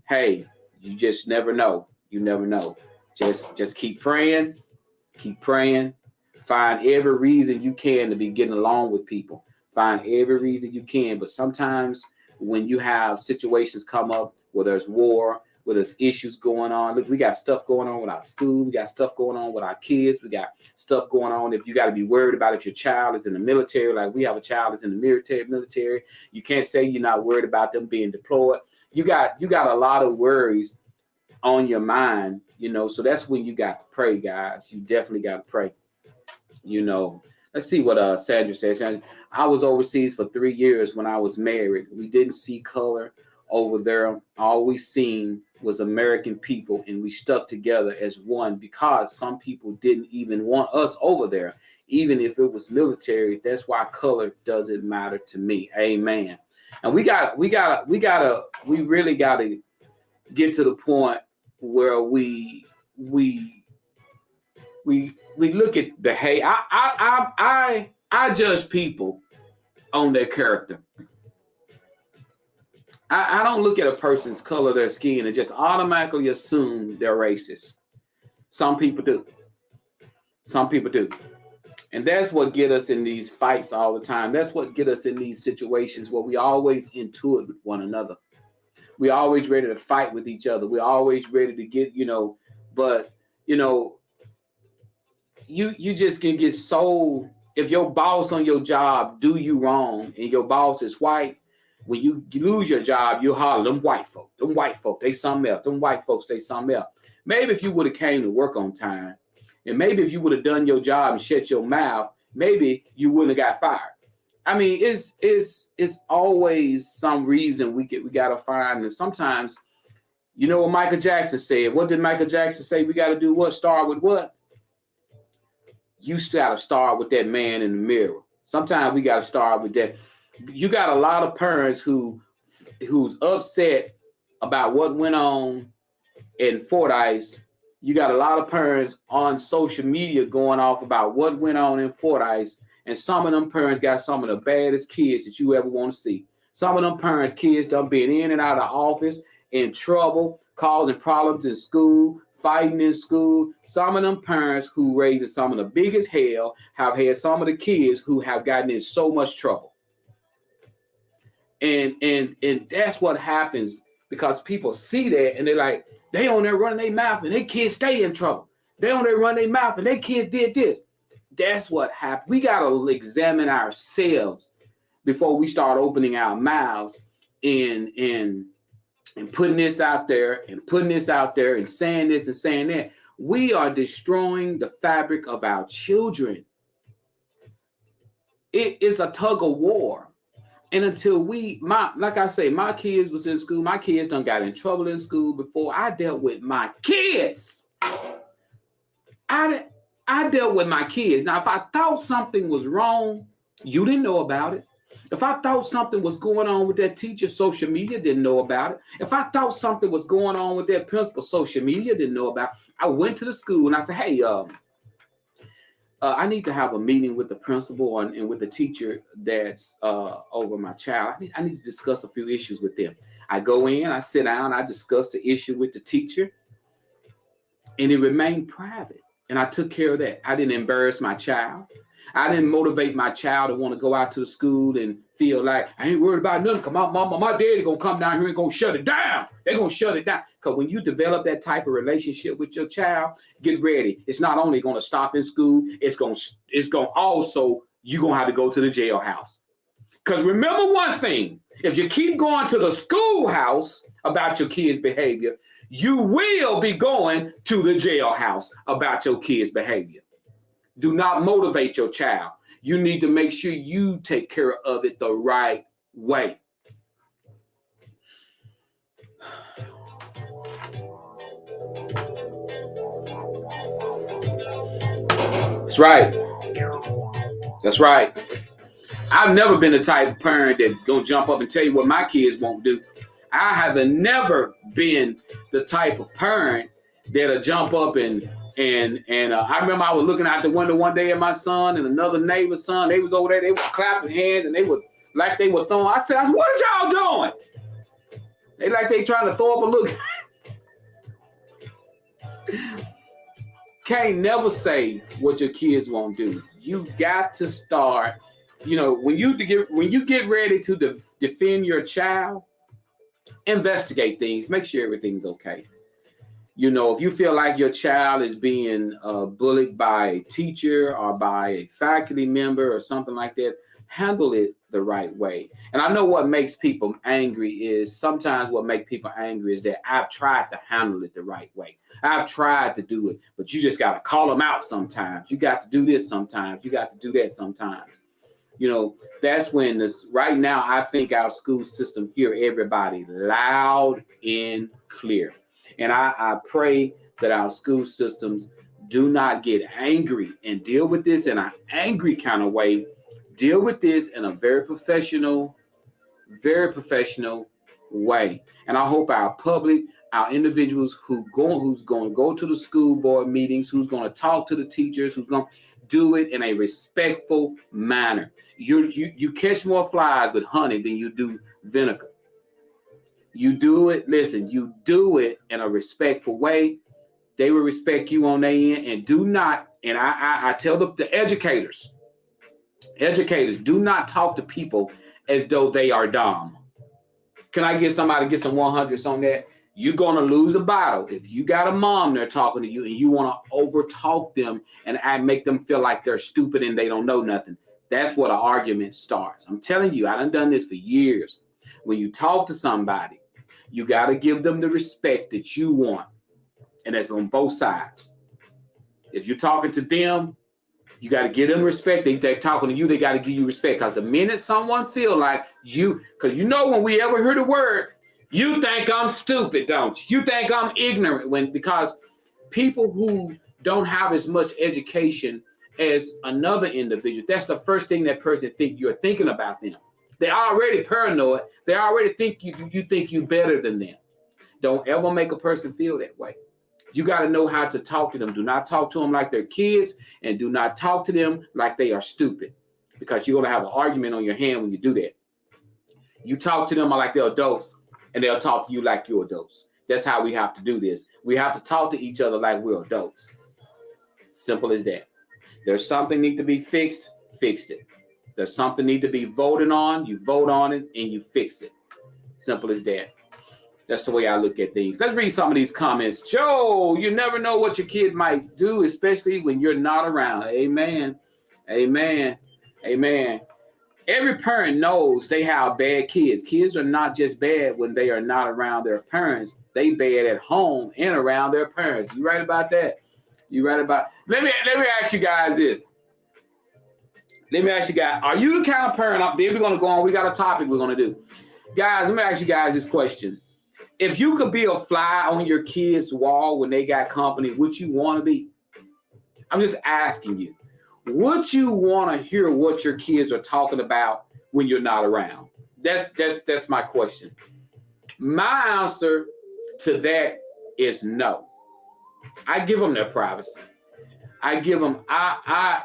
hey, you just never know. You never know. Just keep praying. Keep praying. Find every reason you can to be getting along with people. Find every reason you can. But sometimes when you have situations come up where there's war, where there's issues going on, look, we got stuff going on with our school. We got stuff going on with our kids. We got stuff going on. If you got to be worried about if your child is in the military, like we have a child that's in the military, you can't say you're not worried about them being deployed. You got a lot of worries on your mind, so that's when you got to pray, guys. You definitely got to pray. Let's see what Sandra says. I was overseas for 3 years when I was married. We didn't see color over there. All we seen was American people, and we stuck together as one, because some people didn't even want us over there, even if it was military. That's why color doesn't matter to me. Amen. And we really gotta get to the point where we look at behavior. I judge people on their character. I don't look at a person's color of their skin and just automatically assume they're racist. Some people do. And that's what get us in these fights all the time. That's what get us in these situations where we always into it with one another. We always ready to fight with each other. We're always ready to get, but you just can get so, if your boss on your job do you wrong and your boss is white, when you lose your job, you holler, them white folk, they something else. Them white folks, they something else. Maybe if you would have came to work on time, and maybe if you would have done your job and shut your mouth, maybe you wouldn't have got fired. I mean, it's always some reason we got to find. And sometimes, what Michael Jackson said. What did Michael Jackson say? We got to do what? Start with what? You got to start with that man in the mirror. Sometimes we got to start with that. You got a lot of parents who's upset about what went on in Fordyce. You got a lot of parents on social media going off about what went on in Fordyce, and some of them parents got some of the baddest kids that you ever want to see. Some of them parents' kids done been in and out of the office, in trouble, causing problems in school, fighting in school. Some of them parents who raised some of the biggest hell have had some of the kids who have gotten in so much trouble. And that's what happens, because people see that and they're like, they on there running their mouth and their kids stay in trouble. They on there running their mouth and their kids did this. That's what happened. We got to examine ourselves before we start opening our mouths and putting this out there and putting this out there and saying this and saying that. We are destroying the fabric of our children. It is a tug of war. And until like I say, my kids was in school. My kids done got in trouble in school before. I dealt with my kids. I dealt with my kids. Now, if I thought something was wrong, you didn't know about it. If I thought something was going on with that teacher, social media didn't know about it. If I thought something was going on with that principal, social media didn't know about it. I went to the school and I said, hey, I need to have a meeting with the principal and with the teacher that's over my child. I need to discuss a few issues with them. I go in, I sit down, I discuss the issue with the teacher, and it remained private. And I took care of that. I didn't embarrass my child. I didn't motivate my child to want to go out to the school and feel like I ain't worried about nothing. Cause my daddy gonna come down here and gonna shut it down. They're gonna shut it down. Because when you develop that type of relationship with your child, get ready. It's not only gonna stop in school, it's gonna also, you're gonna have to go to the jailhouse. Because remember one thing, if you keep going to the schoolhouse about your kids' behavior, you will be going to the jailhouse about your kids' behavior. Do not motivate your child. You need to make sure you take care of it the right way. That's right. That's right. I've never been the type of parent that's gonna jump up and tell you what my kids won't do. I have never been the type of parent that'll jump up and I remember I was looking out the window one day at my son and another neighbor's son. They was over there. They were clapping hands and they were like they were throwing. I said, what is y'all doing? They like they trying to throw up a look. Can't never say what your kids won't do. You got to start. When you get ready to defend your child, investigate things. Make sure everything's okay. If you feel like your child is being bullied by a teacher or by a faculty member or something like that, handle it the right way. And I know what makes people angry is sometimes that I've tried to handle it the right way. I've tried to do it, but you just got to call them out sometimes. You got to do this sometimes. You got to do that sometimes. That's when right now, I think our school system hear everybody loud and clear. And I pray that our school systems do not get angry and deal with this in an angry kind of way. Deal with this in a very professional, very professional way. And I hope our public, our individuals who's going to go to the school board meetings, who's going to talk to the teachers, who's going to do it in a respectful manner. You catch more flies with honey than you do vinegar. You do it, listen, you do it in a respectful way. They will respect you on their end, and do not, and I tell the educators, do not talk to people as though they are dumb. Can I get somebody to get some 100s on that? You're going to lose a battle. If you got a mom there talking to you and you want to over talk them and make them feel like they're stupid and they don't know nothing, that's what an argument starts. I'm telling you, I done this for years. When you talk to somebody, you got to give them the respect that you want. And that's on both sides. If you're talking to them, you got to give them respect. They're talking to you, they got to give you respect. Because the minute someone feel like you, because you know when we ever hear the word, you think I'm stupid, don't you? You think I'm ignorant. Because people who don't have as much education as another individual, that's the first thing that person think you're thinking about them. They're already paranoid. They already think you think you better than them. Don't ever make a person feel that way. You got to know how to talk to them. Do not talk to them like they're kids, and do not talk to them like they are stupid, because you're going to have an argument on your hand when you do that. You talk to them like they're adults, and they'll talk to you like you're adults. That's how we have to do this. We have to talk to each other like we're adults. Simple as that. There's something need to be fixed, fix it. There's something need to be voted on, you vote on it, and you fix it. Simple as that. That's the way I look at things. Let's read some of these comments. Joe, you never know what your kid might do, especially when you're not around. Amen. Amen. Amen. Every parent knows they have bad kids. Kids are not just bad when they are not around their parents. They bad at home and around their parents. You right about that? You right about. Let me ask you guys this. Let me ask you guys, are you the kind of parent? Then we're going to go on. We got a topic we're going to do. Guys, let me ask you guys this question. If you could be a fly on your kid's wall when they got company, would you want to be? I'm just asking you. Would you want to hear what your kids are talking about when you're not around? That's my question. My answer to that is no. I give them their privacy. I give them,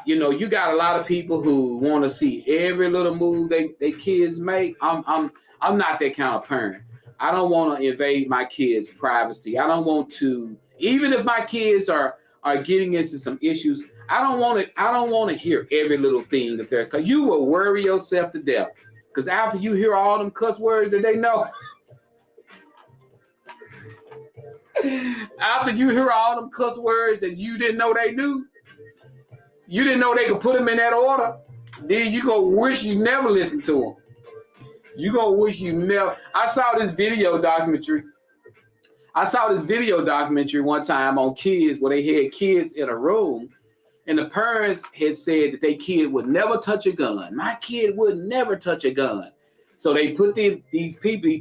you got a lot of people who want to see every little move they kids make. I'm not that kind of parent. I don't want to invade my kids' privacy. I don't want to, even if my kids are getting into some issues, I don't want to hear every little thing that they're, because you will worry yourself to death. Because after you hear all them cuss words that they know, after you hear all them cuss words that you didn't know they knew, you didn't know they could put them in that order, then you gonna wish you never listened to them. You gonna wish you never. I saw this video documentary one time on kids where they had kids in a room, and the parents had said that their kid would never touch a gun. My kid would never touch a gun. So they put these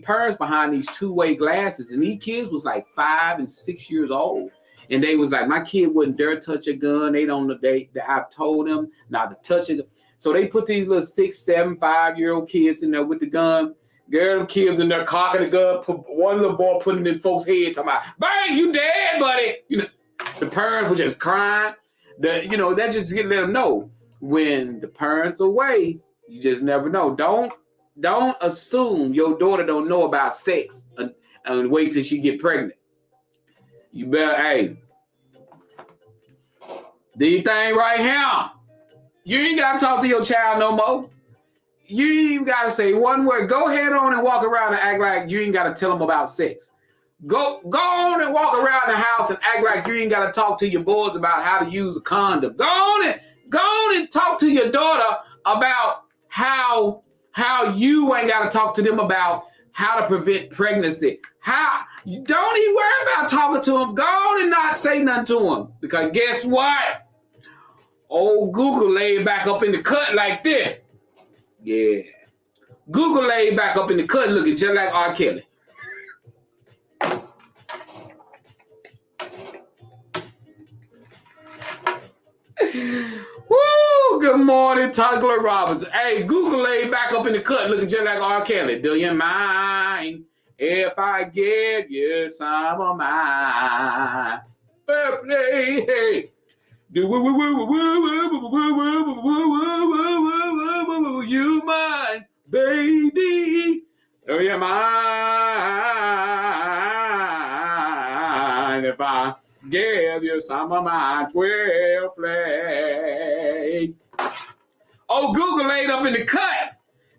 parents behind these two-way glasses, and these kids was like 5 and 6 years old. And they was like, my kid wouldn't dare touch a gun. I've told them not to touch it. So they put these little 6, 7, 5-year-old kids in there with the gun. Girl, them kids in there cocking the gun. One little boy putting it in folks' head, talking about, bang, you dead, buddy. The parents were just crying. That just let them know when the parents away, you just never know. Don't assume your daughter don't know about sex and wait till she get pregnant. You better, hey, these things right here, you ain't got to talk to your child no more. You ain't even got to say one word. Go ahead on and walk around and act like you ain't got to tell them about sex. Go on and walk around the house and act like you ain't got to talk to your boys about how to use a condom. Go on and talk to your daughter about how you ain't got to talk to them about how to prevent pregnancy. You don't even worry about talking to them. Go on and not say nothing to them. Because guess what? Old Google laid back up in the cut like this. Yeah. Google laid back up in the cut looking just like R. Kelly. Woo! Woo! Good morning, Toddler Roberts. Hey, Google laid back up in the cut looking just like R. Kelly. Do you mind if I give you some of mine? Play, hey. Do you mind, baby? Do you mind if I give you some of my 12 play? Oh, Google laid up in the cut.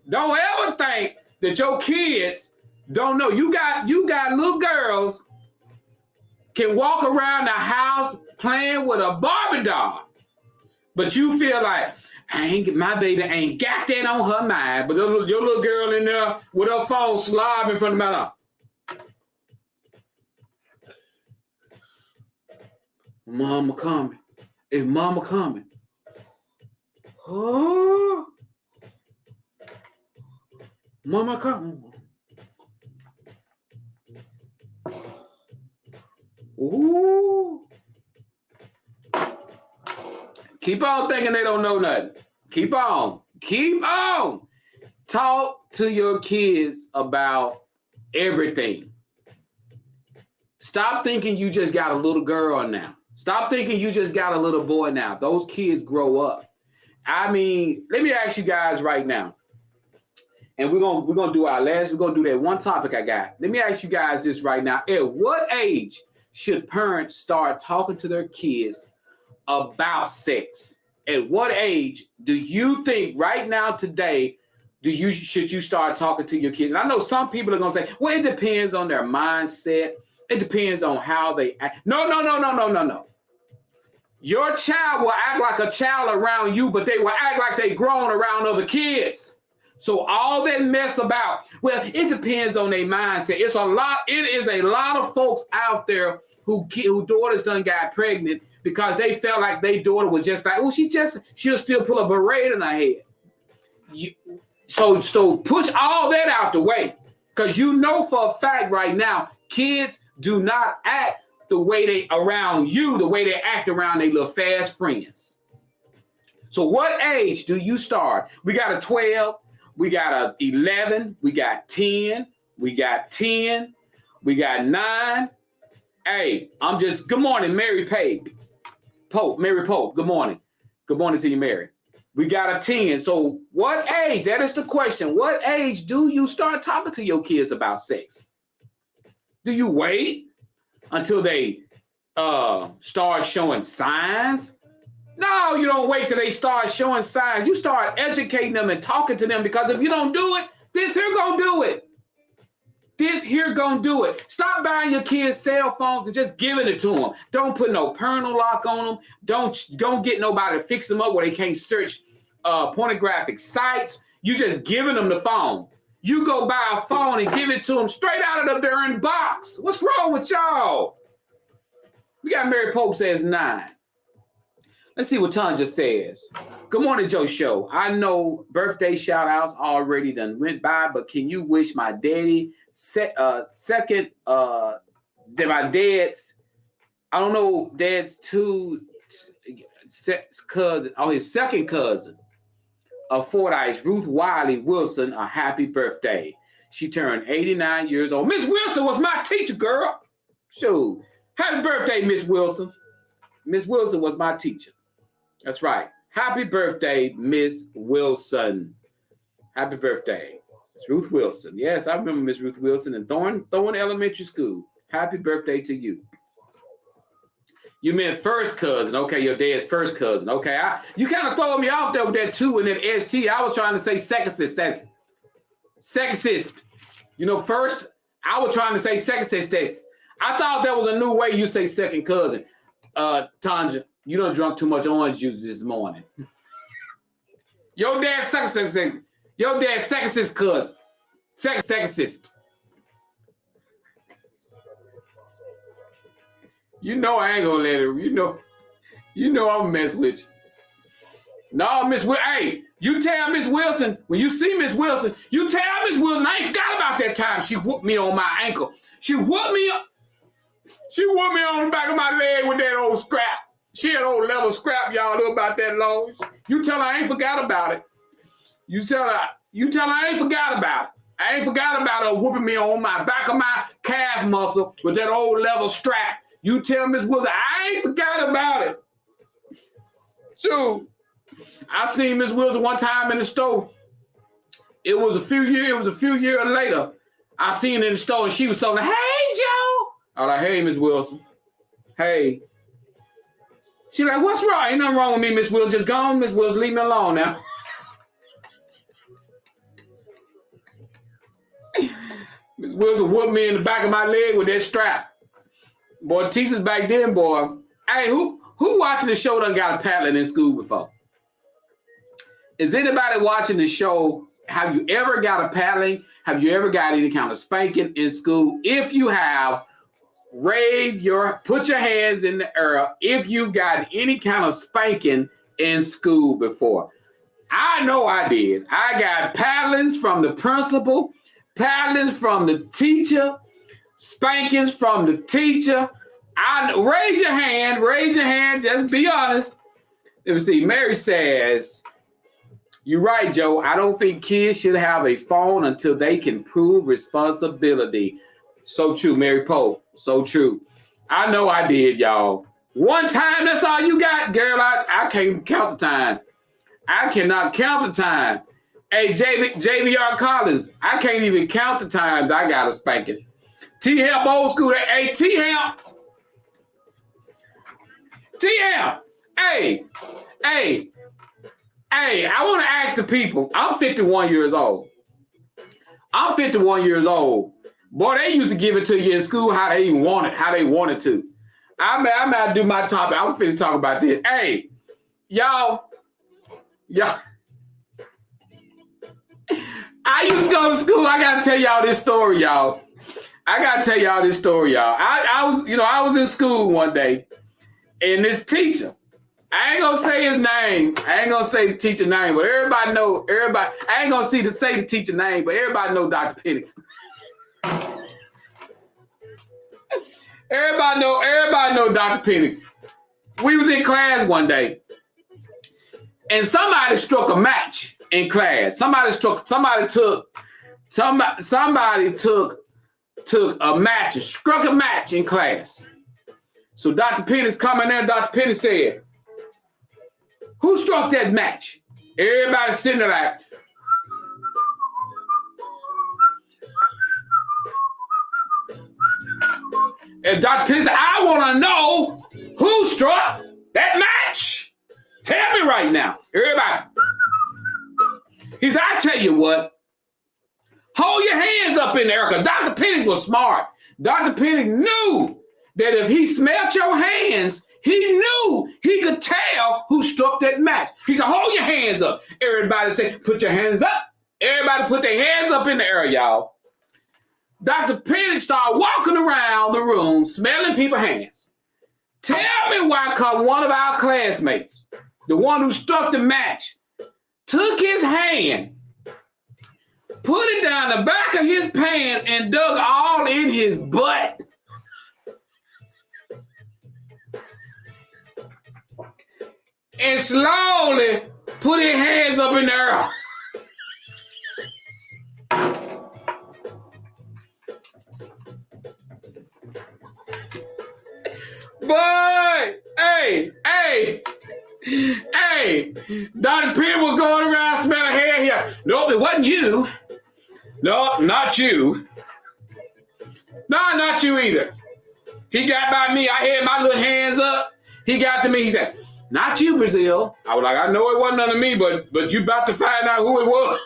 Don't ever think that your kids don't know. You got little girls can walk around the house playing with a Barbie doll, but you feel like my baby ain't got that on her mind. But your little girl in there with her phone slobbing in front of the mouth. Mama coming. Is mama coming? Oh, mama coming. Ooh. Keep on thinking they don't know nothing. Keep on. Keep on. Talk to your kids about everything. Stop thinking you just got a little girl now. Stop thinking you just got a little boy now. Those kids grow up. I mean, let me ask you guys right now. And we're gonna do our last, we're gonna do that one topic I got. Let me ask you guys this right now. At what age should parents start talking to their kids about sex? At what age do you think right now today should you start talking to your kids? And I know some people are gonna say, well, it depends on their mindset. It depends on how they act. No. Your child will act like a child around you, but they will act like they grown around other kids. So all that mess about, well, it depends on their mindset. It is a lot of folks out there who daughters done got pregnant because they felt like their daughter was just like, oh, she'll still pull a beret in her head. So push all that out the way, because you know for a fact right now, kids do not act the way they act around their little fast friends. So what age do you start? We got a 12, we got a 11, we got 10, we got 10, we got 9. Hey, good morning, Mary Pope, good morning. Good morning to you, Mary. We got a 10. So what age? That is the question. What age do you start talking to your kids about sex? Do you wait until they start showing signs? No, you don't wait till they start showing signs. You start educating them and talking to them, because if you don't do it, this here gonna do it. This here gonna do it. Stop buying your kids cell phones and just giving it to them. Don't put no parental lock on them. Don't get nobody to fix them up where they can't search pornographic sites. You just giving them the phone. You go buy a phone and give it to them straight out of the darn box. What's wrong with y'all? We got Mary Pope says 9. Let's see what Tanja says. Good morning, Joe Show. I know birthday shout outs already done went by, but can you wish my daddy my dad's, I don't know, dad's cousin, or his second cousin of Fordyce, Ruth Wiley Wilson, a happy birthday. She turned 89 years old. Miss Wilson was my teacher, girl. Shoot. Happy birthday, Miss Wilson. Miss Wilson was my teacher. That's right. Happy birthday, Miss Wilson. Happy birthday. It's Ruth Wilson. Yes, I remember Miss Ruth Wilson in Thorne Elementary School. Happy birthday to you. You meant first cousin. Okay, your dad's first cousin. Okay, you kind of throwing me off there with that 2 and that ST. I was trying to say second sis. That's second sis. You know, first, I was trying to say second sis. I thought that was a new way you say second cousin. Tanja, you done drunk too much orange juice this morning. Your dad's second sis. Your dad's second sis cousin. Second sis. You know I ain't gonna let it. You know I'm mess with you. No, Miss Wilson. Hey, you tell Miss Wilson, when you see Miss Wilson, you tell Miss Wilson, I ain't forgot about that time she whooped me on my ankle. She whooped me on the back of my leg with that old scrap. She had old leather scrap, y'all know about that long. You tell her I ain't forgot about it. You tell her I ain't forgot about it. I ain't forgot about her whooping me on my back of my calf muscle with that old leather strap. You tell Miss Wilson, I ain't forgot about it. Shoot. I seen Miss Wilson one time in the store. It was a few years later. I seen her in the store and she was so like, hey, Joe. I was like, hey, Miss Wilson. Hey. She like, what's wrong? Ain't nothing wrong with me, Miss Wilson. Just gone, Miss Wilson. Leave me alone now. Miss Wilson whooped me in the back of my leg with that strap. Boy, teachers back then, boy. Hey, who watching the show done got a paddling in school before? Is anybody watching the show? Have you ever got a paddling? Have you ever got any kind of spanking in school? If you have, put your hands in the air if you've got any kind of spanking in school before. I know I did. I got paddlings from the principal, paddlings from the teacher, spankings from the teacher. Raise your hand, just be honest. Let me see. Mary says, you're right, Joe. I don't think kids should have a phone until they can prove responsibility. So true, Mary Poe. So true. I know I did, y'all. One time, that's all you got, girl. I can't count the time. I cannot count the time. Hey, JVR Collins, I can't even count the times I got a spanking. T-Help old school. Hey, T-Help. Hey, I want to ask the people. I'm 51 years old. Boy, they used to give it to you in school how they wanted to. I'm about to do my topic. I'm finna talk about this. Hey, y'all. I used to go to school. I gotta tell y'all this story, y'all. I was in school one day, and this teacher, I ain't gonna say his name. I ain't gonna say the teacher's name, but everybody know. I ain't gonna say the teacher name, but everybody know Dr. Penix. Everybody know Dr. Penix. We was in class one day, and somebody struck a match in class. Somebody took a match and struck a match in class. So Dr. Penix come in there. Dr. Penix said, who struck that match? Everybody sitting there like, and Dr. Penix said, I want to know who struck that match. Tell me right now. Everybody. He said, I tell you what. Hold your hands up in there, because Dr. Penix was smart. Dr. Penix knew that if he smelled your hands, he knew he could tell who struck that match. He said, hold your hands up. Everybody said, put your hands up. Everybody put their hands up in the air, y'all. Dr. Penix started walking around the room, smelling people's hands. Tell me why come one of our classmates, the one who struck the match, took his hand, put it down the back of his pants, and dug all in his butt. And slowly put his hands up in the air. Boy, hey, Dr. Penix was going around smelling hair here. Nope, it wasn't you. No, not you. No, not you either. He got by me. I had my little hands up. He got to me. He said, not you, Brazil. I was like, I know it wasn't under me, but you about to find out who it was.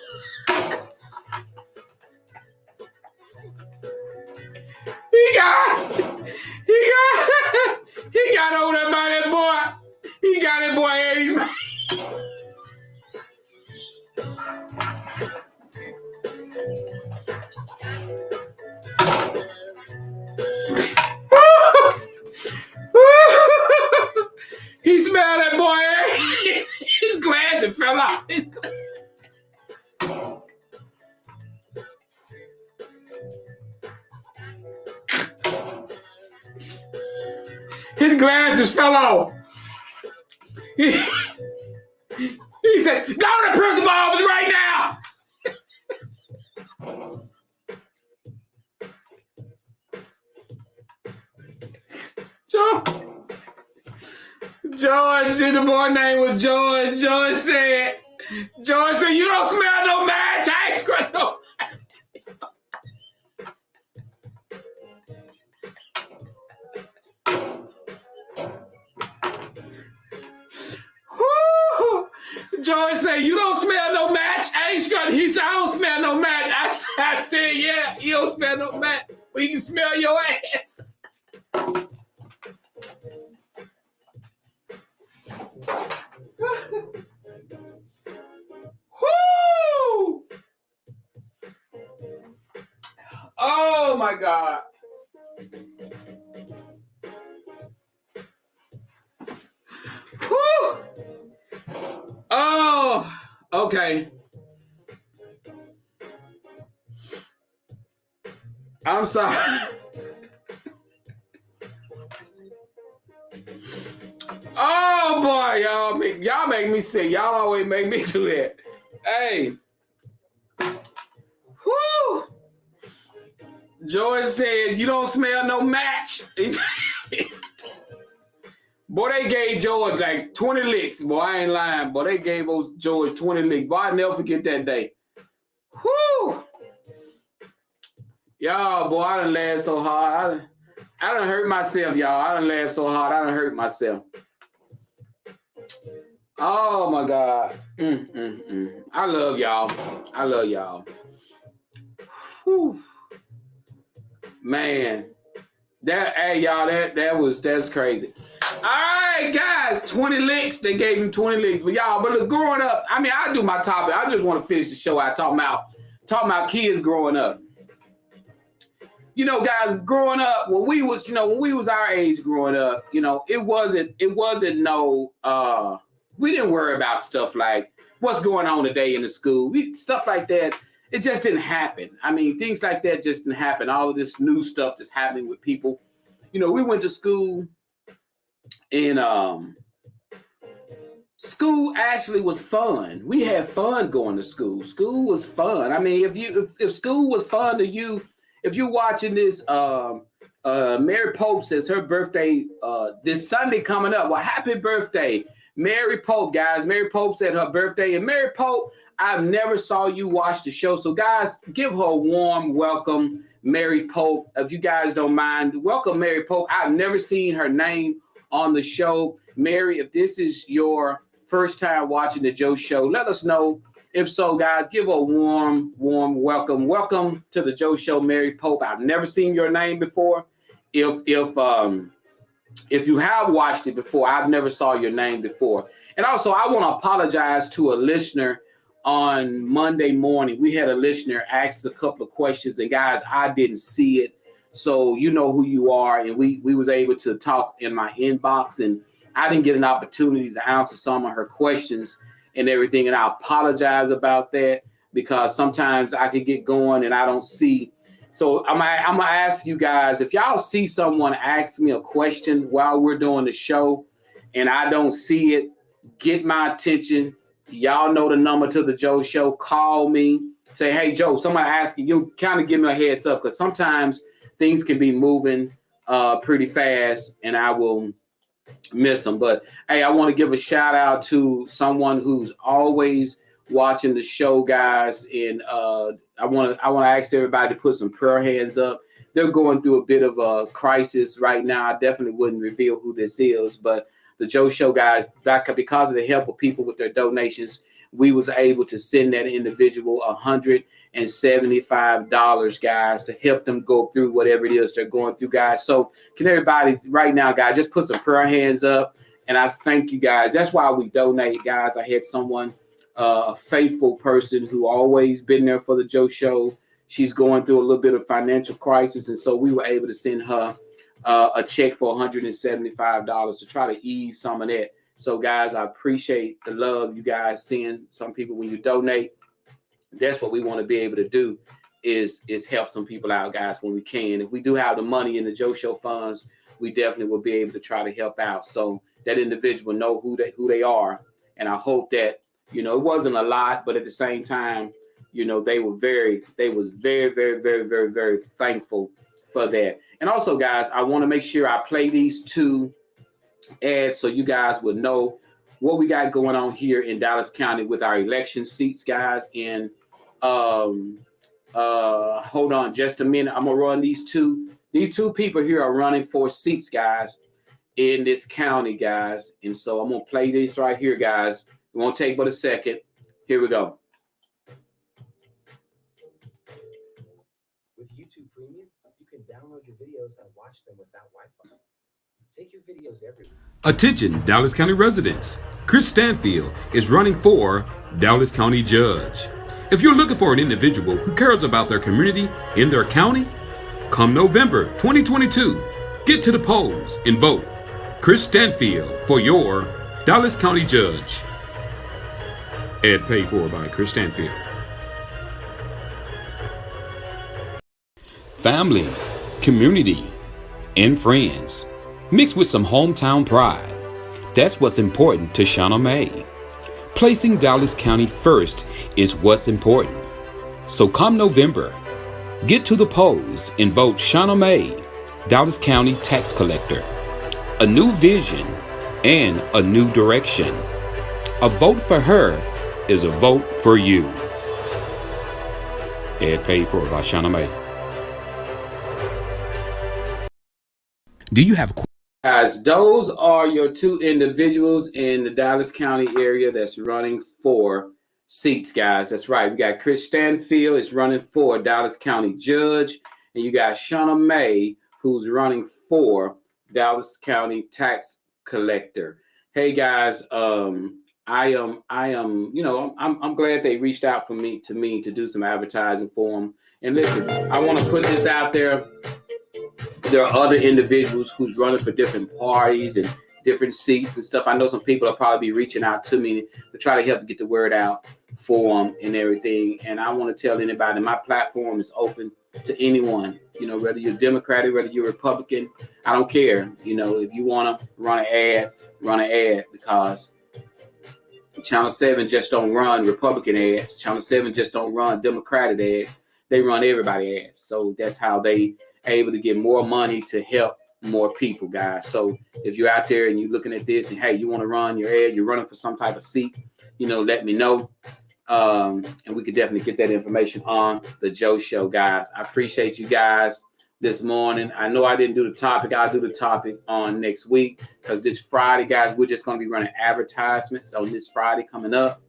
He got over there by that boy. He got that boy Eddie's man. He smelled that boy. His glasses fell out. His glasses fell off. He said, go to the principal office right now. George, the boy name was George. George said, you don't smell no match. I ain't screwing no. George said, you don't smell no match. I ain't screwing. He said, I don't smell no match. I said, yeah, you don't smell no match. We can smell your ass. Woo! Oh my God. Woo! Oh, okay. I'm sorry. Oh boy, y'all make me sick. Y'all always make me do that. Hey. Whoo! George said, you don't smell no match. Boy, they gave George like 20 licks. Boy, I ain't lying. Boy, they gave George 20 licks. Boy, I'll never forget that day. Whoo! Y'all, boy, I done laughed so hard. I done hurt myself, y'all. I done laughed so hard. I done hurt myself. Oh, my God. I love y'all. I love y'all. Whew. Man. That's crazy. All right, guys, 20 licks. They gave him 20 licks. But y'all, look, growing up, I mean, I do my topic. I just want to finish the show out talking about kids growing up. You know, guys, growing up, when we was our age growing up, you know, it wasn't no, we didn't worry about stuff like what's going on today in the school. Stuff like that, it just didn't happen. I mean, things like that just didn't happen. All of this new stuff that's happening with people. You know, we went to school and school actually was fun. We had fun going to school. School was fun. I mean, if school was fun to you, if you're watching this, Mary Pope says her birthday this Sunday coming up. Well, happy birthday, Mary Pope, guys. Mary Pope said her birthday. And Mary Pope, I've never saw you watch the show. So, guys, give her a warm welcome, Mary Pope. If you guys don't mind, welcome Mary Pope. I've never seen her name on the show. Mary, if this is your first time watching the Joe Show, let us know. If so, guys, give a warm welcome. Welcome to the Joe Show, Mary Pope. I've never seen your name before. If you have watched it before, I've never saw your name before. And also, I want to apologize to a listener on Monday morning. We had a listener ask a couple of questions, and guys, I didn't see it. So you know who you are, and we was able to talk in my inbox, and I didn't get an opportunity to answer some of her questions and everything, and I apologize about that because sometimes I could get going and I don't see. So I'm gonna ask you guys, if y'all see someone ask me a question while we're doing the show and I don't see it, get my attention. Y'all know the number to the Joe Show. Call me. Say, hey, Joe, somebody asking you, kind of give me a heads up because sometimes things can be moving pretty fast and I will miss them. But hey, I want to give a shout out to someone who's always watching the show, guys, and I want to ask everybody to put some prayer hands up. They're going through a bit of a crisis right now. I definitely wouldn't reveal who this is, but the Joe Show, guys, back up because of the help of people with their donations, we was able to send that individual $175, guys, to help them go through whatever it is they're going through, guys. So can everybody right now, guys, just put some prayer hands up, and I thank you, guys. That's why we donate, guys. I had someone, a faithful person who always been there for the Joe Show. She's going through a little bit of financial crisis, and so we were able to send her a check for $175 to try to ease some of that. So, guys, I appreciate the love you guys send some people when you donate. That's what we want to be able to do is help some people out, guys, when we can. If we do have the money in the Joe Show funds, we definitely will be able to try to help out. So that individual know who they are. And I hope that, it wasn't a lot, but at the same time, they was very, very, very, very, very thankful for that. And also, guys, I want to make sure I play these two ads so you guys would know what we got going on here in Dallas County with our election seats, guys. And hold on just a minute. I'm gonna run these two. These two people here are running for seats, guys, in this county, guys. And so I'm gonna play this right here, guys. It won't take but a second. Here we go. With YouTube Premium, you can download your videos and watch them without Wi-Fi. Take your videos everywhere. Attention, Dallas County residents. Chris Stanfield is running for Dallas County Judge. If you're looking for an individual who cares about their community in their county, come November 2022, get to the polls and vote Chris Stanfield for your Dallas County Judge. Ad paid for by Chris Stanfield. Family, community, and friends, mixed with some hometown pride. That's what's important to Shauna May. Placing Dallas County first is what's important. So come November, get to the polls and vote Shauna May, Dallas County Tax Collector. A new vision and a new direction. A vote for her is a vote for you. Ad paid for by Shauna May. Do you have Guys, those are your two individuals in the Dallas County area that's running for seats, guys. That's right. We got Chris Stanfield is running for Dallas County Judge, and you got Shauna May, who's running for Dallas County Tax Collector. Hey guys, I'm glad they reached out to me to do some advertising for them. And listen, I want to put this out there. There are other individuals who's running for different parties and different seats and stuff. I know some people will probably be reaching out to me to try to help get the word out for them and everything. And I want to tell anybody, my platform is open to anyone, whether you're Democratic, whether you're Republican, I don't care. If you want to run an ad, because Channel 7 just don't run Republican ads. Channel 7 just don't run Democratic ads. They run everybody ads. So that's how they able to get more money to help more people, guys. So if you're out there and you're looking at this and, hey, you want to run your ad, you're running for some type of seat, let me know. And we could definitely get that information on the Joe Show, guys. I appreciate you guys this morning. I know I didn't do the topic. I'll do the topic on next week, because this Friday, guys, we're just going to be running advertisements on this Friday coming up.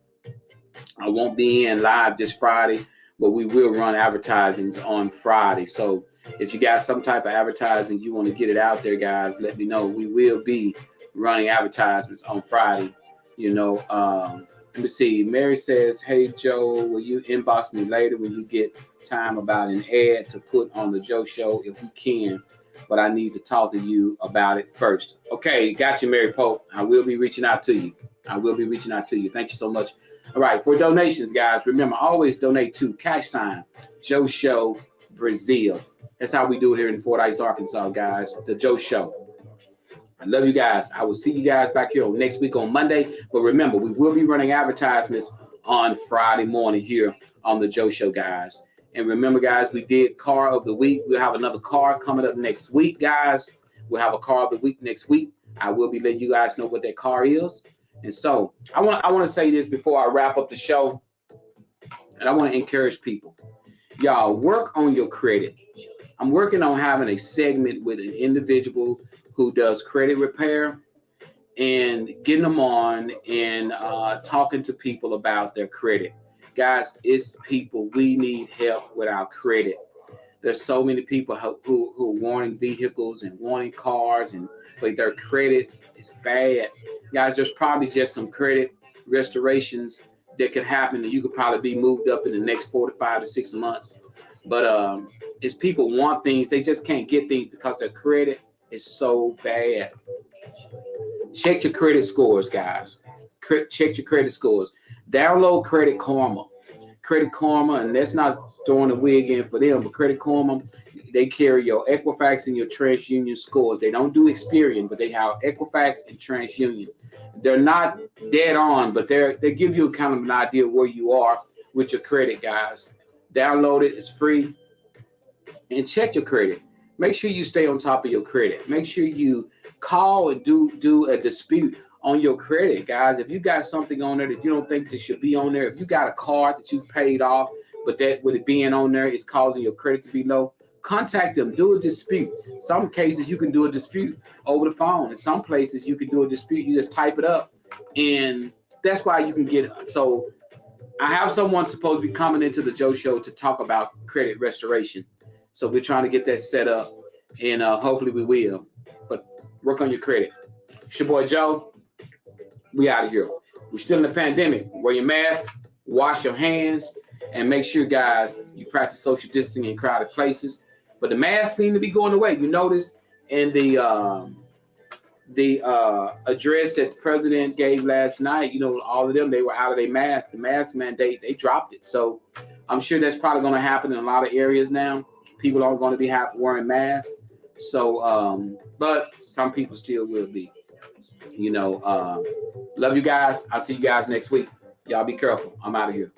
I won't be in live this Friday, but we will run advertisings on Friday. So if you got some type of advertising, you want to get it out there, guys, let me know. We will be running advertisements on Friday. Let me see. Mary says, hey, Joe, will you inbox me later when you get time about an ad to put on the Joe Show? If we can, but I need to talk to you about it first. Okay, got you, Mary Pope. I will be reaching out to you. Thank you so much. All right, for donations, guys, remember, always donate to # Joe Show Brazil. That's how we do it here in Fordyce, Arkansas, guys. The Joe Show. I love you guys. I will see you guys back here next week on Monday. But remember, we will be running advertisements on Friday morning here on the Joe Show, guys. And remember, guys, we did Car of the Week. We'll have another car coming up next week, guys. We'll have a Car of the Week next week. I will be letting you guys know what that car is. And so I want to say this before I wrap up the show. And I want to encourage people. Y'all, work on your credit. I'm working on having a segment with an individual who does credit repair and getting them on and talking to people about their credit. Guys, it's people, we need help with our credit. There's so many people who are wanting vehicles and wanting cars, but their credit is bad. Guys, there's probably just some credit restorations that could happen, and you could probably be moved up in the next 4 to 5 to 6 months. But it's people want things, they just can't get things because their credit is so bad. Check your credit scores, guys. Check your credit scores. Download Credit Karma. Credit Karma, and that's not throwing a wig in for them, but Credit Karma, they carry your Equifax and your TransUnion scores. They don't do Experian, but they have Equifax and TransUnion. They're not dead on, but they give you kind of an idea of where you are with your credit, guys. Download it. It's free. And check your credit. Make sure you stay on top of your credit. Make sure you call and do a dispute on your credit, guys. If you got something on there that you don't think that should be on there, if you got a card that you've paid off, but that with it being on there is causing your credit to be low, contact them. Do a dispute. Some cases you can do a dispute over the phone. In some places you can do a dispute. You just type it up, and that's why you can get it. So I have someone supposed to be coming into the Joe Show to talk about credit restoration. So we're trying to get that set up, and hopefully we will. But work on your credit. It's your boy Joe. We out of here. We're still in the pandemic. Wear your mask, wash your hands, and make sure, guys, you practice social distancing in crowded places. But the masks seem to be going away. You notice in the address that the president gave last night, you know, all of them, they were out of their mask. The mask mandate, they dropped it. So I'm sure that's probably going to happen in a lot of areas now. People aren't going to be wearing masks. So, but some people still will be. You know, love you guys. I'll see you guys next week. Y'all be careful. I'm out of here.